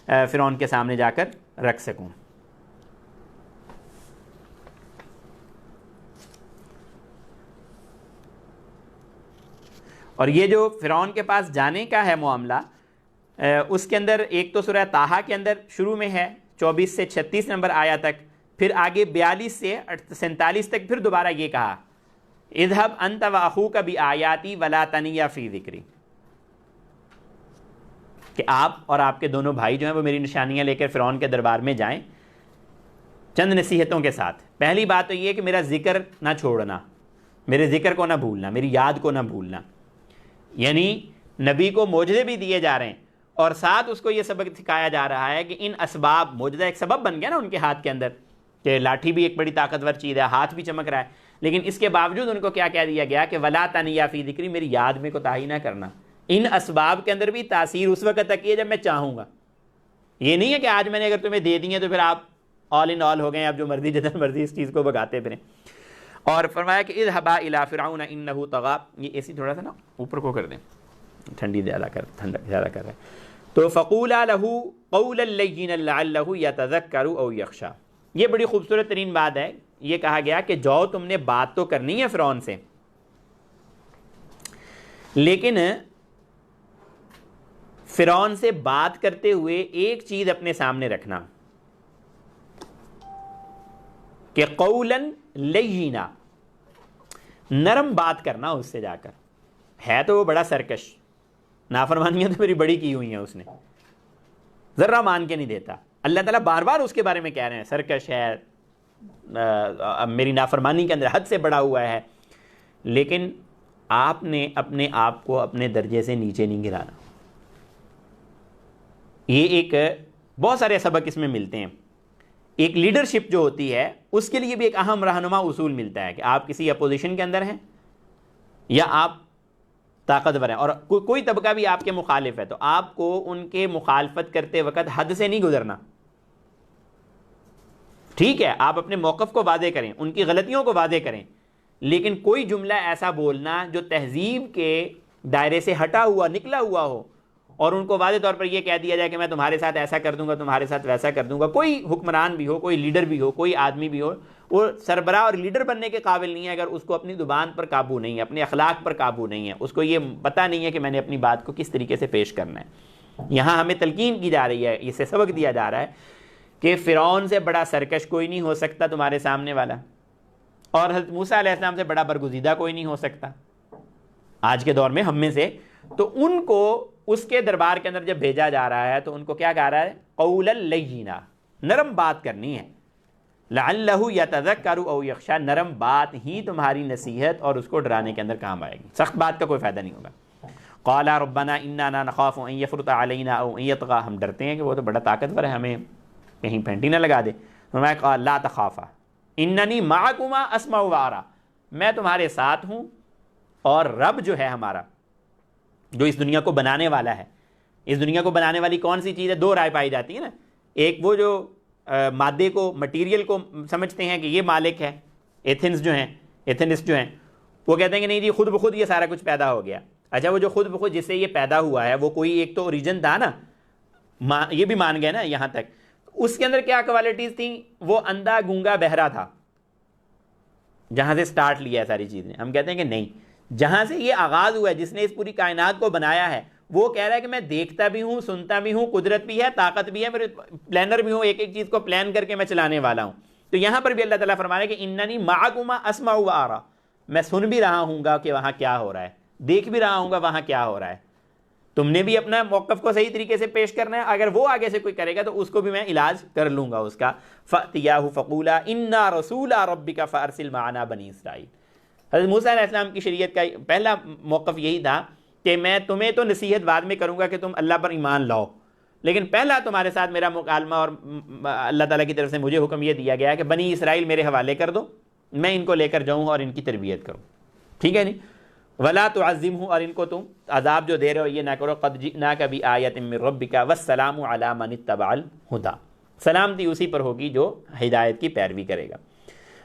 فرعون کے سامنے جا کر رکھ سکوں. اور یہ جو فرعون کے پاس جانے کا ہے معاملہ، اس کے اندر ایک تو سورہ طٰہٰ کے اندر شروع میں ہے 24 سے 36 نمبر آیا تک، پھر آگے 42 سے 47 تک پھر دوبارہ یہ کہا اذهب انت واخوک بآیاتی ولا تنیا فی ذکری، کہ آپ اور آپ کے دونوں بھائی جو ہیں وہ میری نشانیاں لے کر فرعون کے دربار میں جائیں چند نصیحتوں کے ساتھ. پہلی بات تو یہ کہ میرا ذکر نہ چھوڑنا، میرے ذکر کو نہ بھولنا، میری یاد کو نہ بھولنا. یعنی نبی کو معجزے بھی دیے جا رہے ہیں اور ساتھ اس کو یہ سبق سکھایا جا رہا ہے کہ ان اسباب، معجزہ ایک سبب بن گیا نا ان کے ہاتھ کے اندر کہ لاٹھی بھی ایک بڑی طاقتور چیز ہے، ہاتھ بھی چمک رہا ہے، لیکن اس کے باوجود ان کو کیا کہہ دیا گیا کہ ولا تنیا فی ذکری، میری یاد میں کوتاہی نہ کرنا. ان اسباب کے اندر بھی تاثیر اس وقت تک ہے جب میں چاہوں گا. یہ نہیں ہے کہ آج میں نے اگر تمہیں دے دی ہیں تو پھر آپ آل ان آل ہو گئے، آپ جو مرضی جتنا مرضی اس چیز کو بگاتے پھریں. اور فرمایا کہ اذهبا الی فرعون انه طغى، یہ ایسی تھوڑا سا نا اوپر کو کر دیں، ٹھنڈی زیادہ کر رہے ہیں. تو فقولا له قولا لینا لعلہ یتذکر او یخشی، یہ بڑی خوبصورت ترین بات ہے. یہ کہا گیا کہ جاؤ تم نے بات تو کرنی ہے فرعون سے، لیکن فرعون سے بات کرتے ہوئے ایک چیز اپنے سامنے رکھنا کہ قولاً لینا، نرم بات کرنا اس سے جا کر. ہے تو وہ بڑا سرکش، نافرمانیاں تو میری بڑی کی ہوئی ہیں اس نے، ذرا مان کے نہیں دیتا. اللہ تعالیٰ بار بار اس کے بارے میں کہہ رہے ہیں سرکش ہے، میری نافرمانی کے اندر حد سے بڑا ہوا ہے. لیکن آپ نے اپنے آپ کو اپنے درجے سے نیچے نہیں گرانا. یہ ایک بہت سارے سبق اس میں ملتے ہیں. ایک لیڈرشپ جو ہوتی ہے اس کے لیے بھی ایک اہم رہنما اصول ملتا ہے کہ آپ کسی اپوزیشن کے اندر ہیں یا آپ طاقتور ہیں اور کوئی طبقہ بھی آپ کے مخالف ہے، تو آپ کو ان کے مخالفت کرتے وقت حد سے نہیں گزرنا. ٹھیک ہے، آپ اپنے موقف کو واضح کریں، ان کی غلطیوں کو واضح کریں، لیکن کوئی جملہ ایسا بولنا جو تہذیب کے دائرے سے ہٹا ہوا نکلا ہوا ہو اور ان کو واضح طور پر یہ کہہ دیا جائے کہ میں تمہارے ساتھ ایسا کر دوں گا، تمہارے ساتھ ویسا کر دوں گا. کوئی حکمران بھی ہو، کوئی لیڈر بھی ہو، کوئی آدمی بھی ہو، وہ سربراہ اور لیڈر بننے کے قابل نہیں ہے اگر اس کو اپنی زبان پر قابو نہیں ہے، اپنے اخلاق پر قابو نہیں ہے، اس کو یہ پتہ نہیں ہے کہ میں نے اپنی بات کو کس طریقے سے پیش کرنا ہے. یہاں ہمیں تلقین کی جا رہی ہے، اس سے سبق دیا جا رہا ہے کہ فرعون سے بڑا سرکش کوئی نہیں ہو سکتا تمہارے سامنے والا، اور حضرت موسیٰ علیہ السلام سے بڑا برگزیدہ کوئی نہیں ہو سکتا آج کے دور میں ہم میں سے. تو ان کو اس کے دربار کے اندر جب بھیجا جا رہا ہے تو ان کو کیا کہا رہا ہے؟ قولا لینا، نرم بات کرنی ہے. لعلہ یتذکر او یخشی، نرم بات ہی تمہاری نصیحت اور اس کو ڈرانے کے اندر کام آئے گی، سخت بات کا کوئی فائدہ نہیں ہوگا. قال ربنا اننا نخاف ان یفرط علینا او ان یطغى، ہم ڈرتے ہیں کہ وہ تو بڑا طاقتور ہے، ہمیں کہیں پھینٹی نہ لگا دے. فرمایا قال لا تخافا اننی معکما اسمع و ارى، میں تمہارے ساتھ ہوں، اور رب جو ہے ہمارا، جو اس دنیا کو بنانے والا ہے. اس دنیا کو بنانے والی کون سی چیز ہے؟ دو رائے پائی جاتی ہے نا. ایک وہ جو مادے کو، مٹیریل کو سمجھتے ہیں کہ یہ مالک ہے، ایتھنس جو ہیں، ایتھنسٹ جو ہیں، وہ کہتے ہیں کہ نہیں جی خود بخود یہ سارا کچھ پیدا ہو گیا. اچھا، وہ جو خود بخود جس سے یہ پیدا ہوا ہے وہ کوئی ایک تو اوریجن تھا نا، یہ بھی مان گئے نا یہاں تک. اس کے اندر کیا کوالٹیز تھیں؟ وہ اندھا گونگا بہرا تھا، جہاں سے سٹارٹ لیا ہے ساری چیزیں. ہم کہتے ہیں کہ نہیں، جہاں سے یہ آغاز ہوا ہے، جس نے اس پوری کائنات کو بنایا ہے، وہ کہہ رہا ہے کہ میں دیکھتا بھی ہوں، سنتا بھی ہوں، قدرت بھی ہے، طاقت بھی ہے، میرے پلانر بھی ہوں، ایک ایک چیز کو پلان کر کے میں چلانے والا ہوں. تو یہاں پر بھی اللہ تعالیٰ فرما رہا ہے کہ اننی معکما اسمع و ارى، میں سن بھی رہا ہوں گا کہ وہاں کیا ہو رہا ہے، دیکھ بھی رہا ہوں گا وہاں کیا ہو رہا ہے. تم نے بھی اپنا موقف کو صحیح طریقے سے پیش کرنا ہے، اگر وہ آگے سے کوئی کرے گا تو اس کو بھی میں علاج کر لوں گا اس کا. فَأْتِيَاهُ فَقُولَا إِنَّا رَسُولَ رَبِّكَ فَأَرْسِلْ مَعَنَا بَنِي إِسرائیل. حضرت موسیٰ علیہ السلام کی شریعت کا پہلا موقف یہی تھا کہ میں تمہیں تو نصیحت بعد میں کروں گا کہ تم اللہ پر ایمان لاؤ، لیکن پہلا تمہارے ساتھ میرا مکالمہ اور اللہ تعالیٰ کی طرف سے مجھے حکم یہ دیا گیا ہے کہ بنی اسرائیل میرے حوالے کر دو، میں ان کو لے کر جاؤں اور ان کی تربیت کروں. ٹھیک ہے نہیں؟ ولا تعظمہ، اور ان کو تم عذاب جو دے رہے ہو یہ نہ کرو. قد جئناک بآیۃ من ربک والسلام علی من اتبع الہدی، سلامتی اسی پر ہوگی جو ہدایت کی پیروی کرے گا.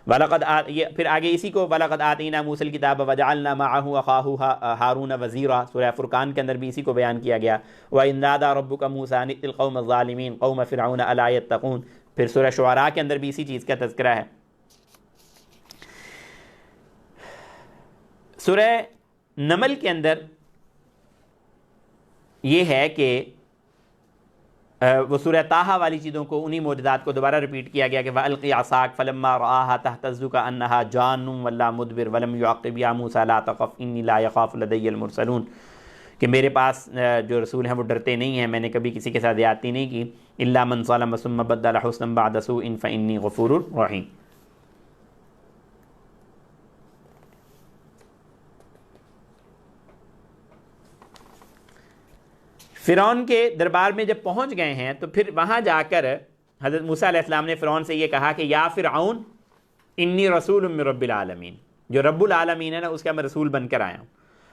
وَلَقَدْ یہ پھر آگے اسی کو وَلَقَدْ آتَيْنَا مُوسَى الْكِتَابَ وَجَعَلْنَا مَعَهُ أَخَاهُ هَارُونَ وَزِيرًا، سورہ فرقان کے اندر بھی اسی کو بیان کیا گیا. وَإِذْ نَادَىٰ رَبُّكَ مُوسَىٰ أَنِ ائْتِ الْقَوْمَ الظَّالِمِينَ قَوْمَ فِرْعَوْنَ أَلَا يَتَّقُونَ. پھر سورہ شعراء کے اندر بھی اسی چیز کا تذکرہ ہے. سورہ نمل کے اندر یہ ہے کہ وہ سورہ طٰہٰ والی چیزوں کو، انہی معجزات کو دوبارہ ریپیٹ کیا گیا کہ وَأَلْقِ عَصَاكَ فَلَمَّا رَآهَا تَهْتَزُّ كَأَنَّهَا جَانٌّ وَلَّىٰ مُدْبِرٌ وَلَمْ يُعَقِّبْ يَا مُوسَىٰ لَا تَخَفْ إِنِّي لَا يَخَافُ لَدَيَّ الْمُرْسَلُونَ، کہ میرے پاس جو رسول ہیں وہ ڈرتے نہیں ہیں، میں نے کبھی کسی کے ساتھ زیادتی نہیں کی. إِلَّا مَنْ ظَلَمَ ثُمَّ بَدَّلَ حُسْنًا بَعْدَ سُوءٍ فَإِنِّي غَفُورٌ رَحِيمٌ. فرعون کے دربار میں جب پہنچ گئے ہیں تو پھر وہاں جا کر حضرت موسیٰ علیہ السلام نے فرعون سے یہ کہا کہ یا فرعون انی رسول من رب العالمین، جو رب العالمین ہے نا اس کا میں رسول بن کر آیا ہوں.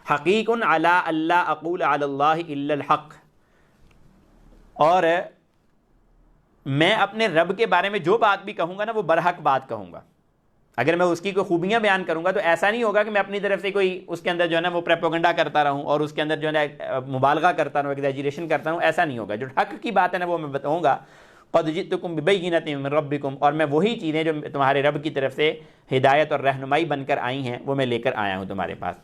حقیق علی اللہ اقول علی اللہ الا الحق، اور میں اپنے رب کے بارے میں جو بات بھی کہوں گا نا وہ برحق بات کہوں گا. اگر میں اس کی کوئی خوبیاں بیان کروں گا تو ایسا نہیں ہوگا کہ میں اپنی طرف سے کوئی اس کے اندر جو ہے نا وہ پروپیگنڈا کرتا رہوں اور اس کے اندر جو ہے نا مبالغہ کرتا رہوں، ایگزیجریشن کرتا رہوں. ایسا نہیں ہوگا. جو حق کی بات ہے نا وہ میں بتاؤں گا. قد جئتکم ببینۃ من ربکم، اور میں وہی چیزیں جو تمہارے رب کی طرف سے ہدایت اور رہنمائی بن کر آئی ہیں وہ میں لے کر آیا ہوں تمہارے پاس.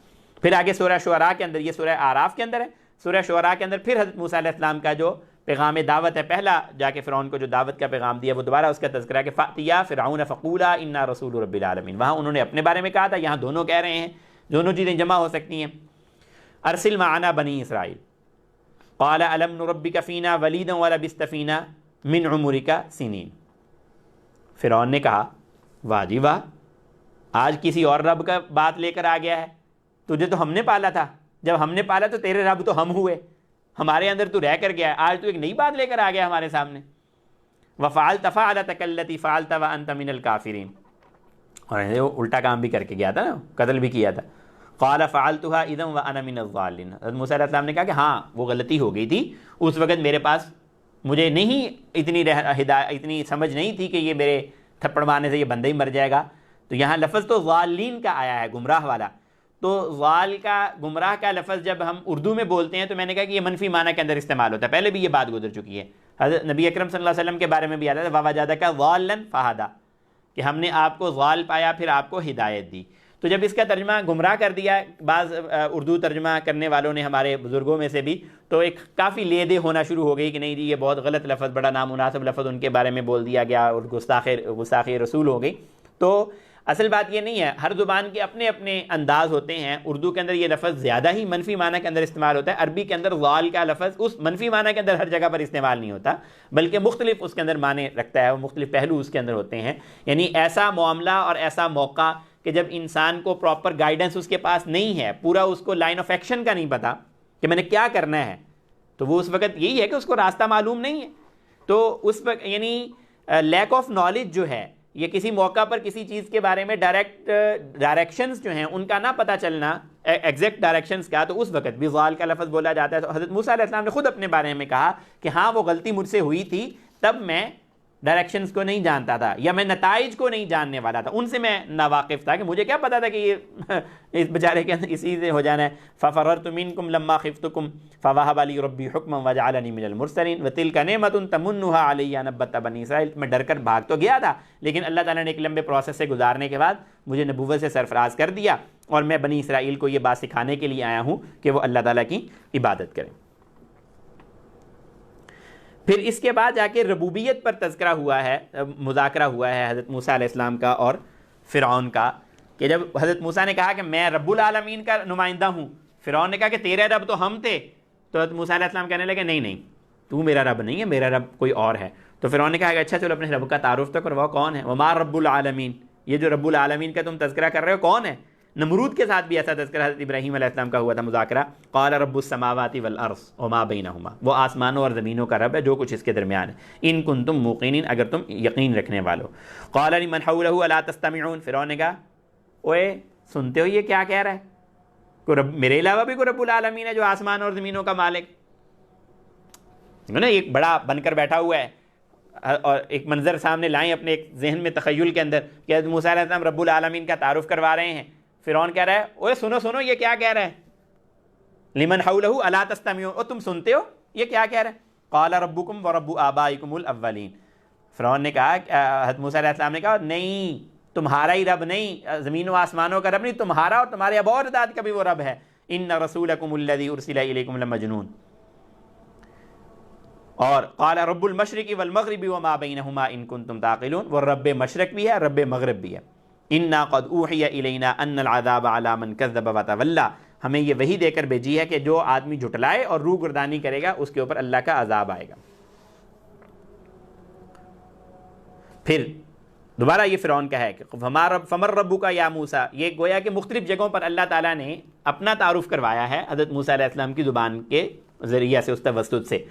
پھر آگے سورہ شعراء کے اندر، یہ سورہ اعراف کے اندر ہے، سورہ شعراء کے اندر پھر حضرت موسیٰ علیہ السلام کا جو پیغام دعوت ہے، پہلا جا کے فرعون کو جو دعوت کا پیغام دیا، وہ دوبارہ اس کا تذکرہ کہ فَأْتِيَا فِرْعَوْنَ فَقُولَا إِنَّا رَسُولُ رَبِّ الْعَالَمِينَ، وہاں انہوں نے اپنے بارے میں کہا تھا، یہاں دونوں کہہ رہے ہیں، دونوں چیزیں جمع ہو سکتی ہیں۔ ارسل معنا بنی اسرائیل قال الم نربک فینا ولیدا ولبثت فینا من عمرک سنین۔ فرعون نے کہا واہ جی واہ، آج کسی اور رب کا بات لے کر آ گیا ہے، تجھے تو ہم نے پالا تھا، جب ہم نے پالا تو تیرے رب تو ہم ہوئے، ہمارے اندر تو رہ کر گیا ہے، آج تو ایک نئی بات لے کر آ گیا ہمارے سامنے۔ وفعلت فعلتک التی فعلت وانت من الکافرین، اور وہ الٹا کام بھی کر کے گیا تھا نا، قتل بھی کیا تھا۔ قال فعلتها اذا وانا من الضالین، حضرت موسیٰ علیہ السلام نے کہا کہ ہاں وہ غلطی ہو گئی تھی، اس وقت میرے پاس مجھے نہیں اتنی سمجھ نہیں تھی کہ یہ میرے تھپڑ مارنے سے یہ بندہ ہی مر جائے گا۔ تو یہاں لفظ تو ضالین کا آیا ہے، گمراہ والا، تو ضال کا، گمراہ کا لفظ جب ہم اردو میں بولتے ہیں تو میں نے کہا کہ یہ منفی معنی کے اندر استعمال ہوتا ہے، پہلے بھی یہ بات گزر چکی ہے، حضرت نبی اکرم صلی اللہ علیہ وسلم کے بارے میں بھی آتا ہے وَوَجَدَكَ ضَالًّا فَهَدَىٰ، کہ ہم نے آپ کو ضال پایا پھر آپ کو ہدایت دی۔ تو جب اس کا ترجمہ گمراہ کر دیا بعض اردو ترجمہ کرنے والوں نے ہمارے بزرگوں میں سے بھی، تو ایک کافی لے دے ہونا شروع ہو گئی کہ نہیں جی یہ بہت غلط لفظ، بڑا نامناسب لفظ ان کے بارے میں بول دیا گیا اور گستاخی رسول ہو گئی۔ تو اصل بات یہ نہیں ہے، ہر زبان کے اپنے اپنے انداز ہوتے ہیں، اردو کے اندر یہ لفظ زیادہ ہی منفی معنی کے اندر استعمال ہوتا ہے، عربی کے اندر ضال کا لفظ اس منفی معنی کے اندر ہر جگہ پر استعمال نہیں ہوتا، بلکہ مختلف اس کے اندر معنی رکھتا ہے، وہ مختلف پہلو اس کے اندر ہوتے ہیں، یعنی ایسا معاملہ اور ایسا موقع کہ جب انسان کو پراپر گائیڈنس اس کے پاس نہیں ہے، پورا اس کو لائن آف ایکشن کا نہیں پتا کہ میں نے کیا کرنا ہے، تو وہ اس وقت یہی ہے کہ اس کو راستہ معلوم نہیں ہے، تو اس وقت یعنی لیک آف نالج جو ہے، یہ کسی موقع پر کسی چیز کے بارے میں ڈائریکٹ ڈائریکشنز جو ہیں ان کا نہ پتہ چلنا، ایگزیکٹ ڈائریکشنز کا، تو اس وقت بھی ضال کا لفظ بولا جاتا ہے۔ تو حضرت موسیٰ علیہ السلام نے خود اپنے بارے میں کہا کہ ہاں وہ غلطی مجھ سے ہوئی تھی، تب میں ڈائریکشنز کو نہیں جانتا تھا یا میں نتائج کو نہیں جاننے والا تھا، ان سے میں ناواقف تھا، کہ مجھے کیا پتا تھا کہ یہ اس بیچارے کے اندر اسی سے ہو جانا ہے۔ فَفَرَرْتُ مِنْكُمْ لَمَّا خِفْتُكُمْ فَوَهَبَ لِي رَبِّي حُكْمًا وَجَعَلَنِي مِنَ الْمُرْسَلِينَ وَتِلْكَ نِعْمَةٌ تَمُنُّهَا عَلَيَّ أَنْ عَبَّدتَّ بَنِي إِسرَائِيلَ، میں ڈر کر بھاگ تو گیا تھا، لیکن اللہ تعالیٰ نے ایک لمبے پروسیس سے گزارنے کے بعد مجھے نبوت سے سرفراز کر دیا، اور میں بنی اسرائیل کو یہ بات سکھانے کے لیے آیا ہوں کہ وہ اللہ تعالیٰ کی عبادت کریں۔ پھر اس کے بعد جا کے ربوبیت پر تذکرہ ہوا ہے، مذاکرہ ہوا ہے حضرت موسیٰ علیہ السلام کا اور فرعون کا، کہ جب حضرت موسیٰ نے کہا کہ میں رب العالمین کا نمائندہ ہوں، فرعون نے کہا کہ تیرے رب تو ہم تھے، تو حضرت موسیٰ علیہ السلام کہنے لگے نہیں تو میرا رب نہیں ہے، میرا رب کوئی اور ہے۔ تو فرعون نے کہا کہ اچھا چلو اپنے رب کا تعارف تو کرواؤ، کون ہے؟ وما رب العالمین، یہ جو رب العالمین کا تم تذکرہ کر رہے ہو کون ہے؟ نمرود کے ساتھ بھی ایسا تذکرہ حضرت ابراہیم علیہ السلام کا ہوا تھا مذاکرہ، قال رب السماوات والارض وما بینہما، وہ آسمانوں اور زمینوں کا رب ہے، جو کچھ اس کے درمیان ہے، ان کنتم موقنین، اگر تم یقین رکھنے والو۔ قال لمن حولہ الا تستمعون، فرعون نے کہا اوے سنتے ہو یہ کیا کہہ رہا ہے، کوئی رب میرے علاوہ بھی کوئی رب العالمین ہے جو آسمان اور زمینوں کا مالک، ایک بڑا بن کر بیٹھا ہوا ہے، اور ایک منظر سامنے لائیں اپنے ایک ذہن میں تخیل کے اندر کہ حضرت موسیٰ علیہ السلام رب العالمین کا تعارف کروا رہے ہیں، فرعون کہہ رہا ہے اوے سنو یہ کیا کہہ رہا ہے، لمن حولہ الا تستمعون، او تم سنتے ہو یہ کیا کہہ رہا ہے، قال ربکم ورب آبائکم الاولین، فرعون نے کہا، حضرت موسیٰ علیہ السلام نے کہا نہیں تمہارا ہی رب نہیں، زمین و آسمانوں کا رب نہیں، تمہارا اور تمہارے ابا و اجداد کا بھی وہ رب ہے، ان رسولکم الذی ارسل الیکم لمجنون، اور قال رب المشرق والمغرب وما بینہما ان کنتم تعقلون، وہ رب مشرق بھی ہے رب مغرب بھی ہے، انا قد اوحی الینا ان العذاب علی من کذب وتولی، ہمیں یہ وحی دے کر بھیجی ہے کہ جو آدمی جھٹلائے اور روح گردانی کرے گا اس کے اوپر اللہ کا عذاب آئے گا۔ پھر دوبارہ یہ فرعون کا ہے کہ فمر ربک یا موسیٰ، یہ گویا کہ مختلف جگہوں پر اللہ تعالیٰ نے اپنا تعارف کروایا ہے حضرت موسیٰ علیہ السلام کی زبان کے ذریعہ سے، اس توسط سے،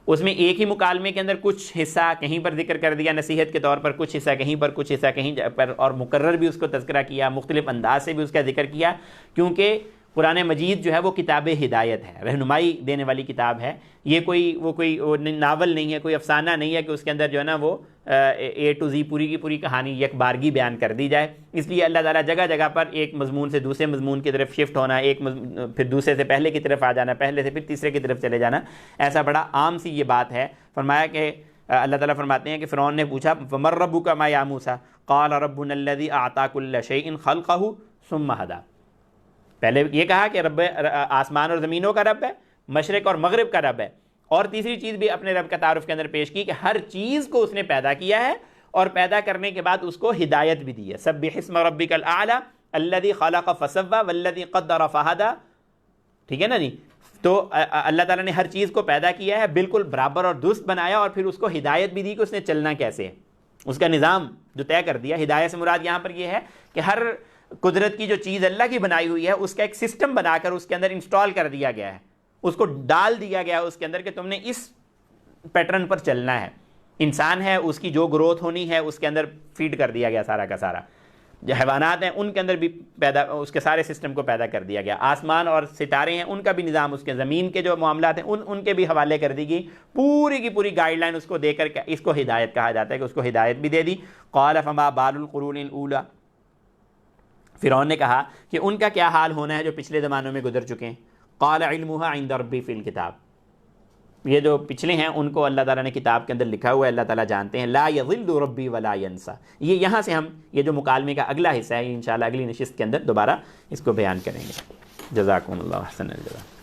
اس میں ایک ہی مکالمے کے اندر کچھ حصہ کہیں پر ذکر کر دیا نصیحت کے طور پر، کچھ حصہ کہیں پر، کچھ حصہ کہیں پر، اور مکرر بھی اس کو تذکرہ کیا، مختلف انداز سے بھی اس کا ذکر کیا، کیونکہ قرآن مجید جو ہے وہ کتاب ہدایت ہے، رہنمائی دینے والی کتاب ہے، یہ کوئی ناول نہیں ہے، کوئی افسانہ نہیں ہے کہ اس کے اندر جو ہے نا وہ اے ٹو زی پوری کی پوری کہانی یک بارگی بیان کر دی جائے، اس لیے اللہ تعالیٰ جگہ جگہ پر ایک مضمون سے دوسرے مضمون کی طرف شفٹ ہونا، پھر دوسرے سے پہلے کی طرف آ جانا، پہلے سے پھر تیسرے کی طرف چلے جانا، ایسا بڑا عام سی یہ بات ہے۔ فرمایا کہ اللہ تعالیٰ فرماتے ہیں کہ فرعون نے پوچھا فمر ربک یا موسیٰ قال ربنا الذی اعطی کل شیء خلقہ ثم ہدی، پہلے یہ کہا کہ رب آسمان اور زمینوں کا رب ہے، مشرق اور مغرب کا رب ہے، اور تیسری چیز بھی اپنے رب کا تعارف کے اندر پیش کی کہ ہر چیز کو اس نے پیدا کیا ہے اور پیدا کرنے کے بعد اس کو ہدایت بھی دی ہے. سبح اسم ربک الاعلی الذی خلق فسوی والذی قدر فہدی. ٹھیک ہے نا جی. تو اللہ تعالیٰ نے ہر چیز کو پیدا کیا ہے، بالکل برابر اور درست بنایا، اور پھر اس کو ہدایت بھی دی کہ اس نے چلنا کیسے ہے، اس کا نظام جو طے کر دیا. ہدایت سے مراد یہاں پر یہ ہے کہ ہر قدرت کی جو چیز اللہ کی بنائی ہوئی ہے اس کا ایک سسٹم بنا کر اس کے اندر انسٹال کر دیا گیا ہے، اس کو ڈال دیا گیا ہے اس کے اندر کہ تم نے اس پیٹرن پر چلنا ہے. انسان ہے، اس کی جو گروتھ ہونی ہے اس کے اندر فیڈ کر دیا گیا سارا کا سارا. جو حیوانات ہیں ان کے اندر بھی اس کے سارے سسٹم کو پیدا کر دیا گیا. آسمان اور ستارے ہیں ان کا بھی نظام، اس کے زمین کے جو معاملات ہیں ان کے بھی حوالے کر دی گئی، پوری کی پوری گائیڈ لائن اس کو دے کر اس کو ہدایت کہا جاتا ہے کہ اس کو ہدایت بھی دے دی. قال فما بال القرون الاولی، فرعون نے کہا کہ ان کا کیا حال ہونا ہے جو پچھلے زمانوں میں گزر چکے ہیں. قال علمها عند ربی فی الکتاب، یہ جو پچھلے ہیں ان کو اللہ تعالیٰ نے کتاب کے اندر لکھا ہوا ہے، اللہ تعالیٰ جانتے ہیں. لا یضل ربی ولا ینسا، یہ یہاں سے ہم یہ جو مکالمے کا اگلا حصہ ہے انشاءاللہ اگلی نشست کے اندر دوبارہ اس کو بیان کریں گے. جزاکم اللہ احسن الجزا.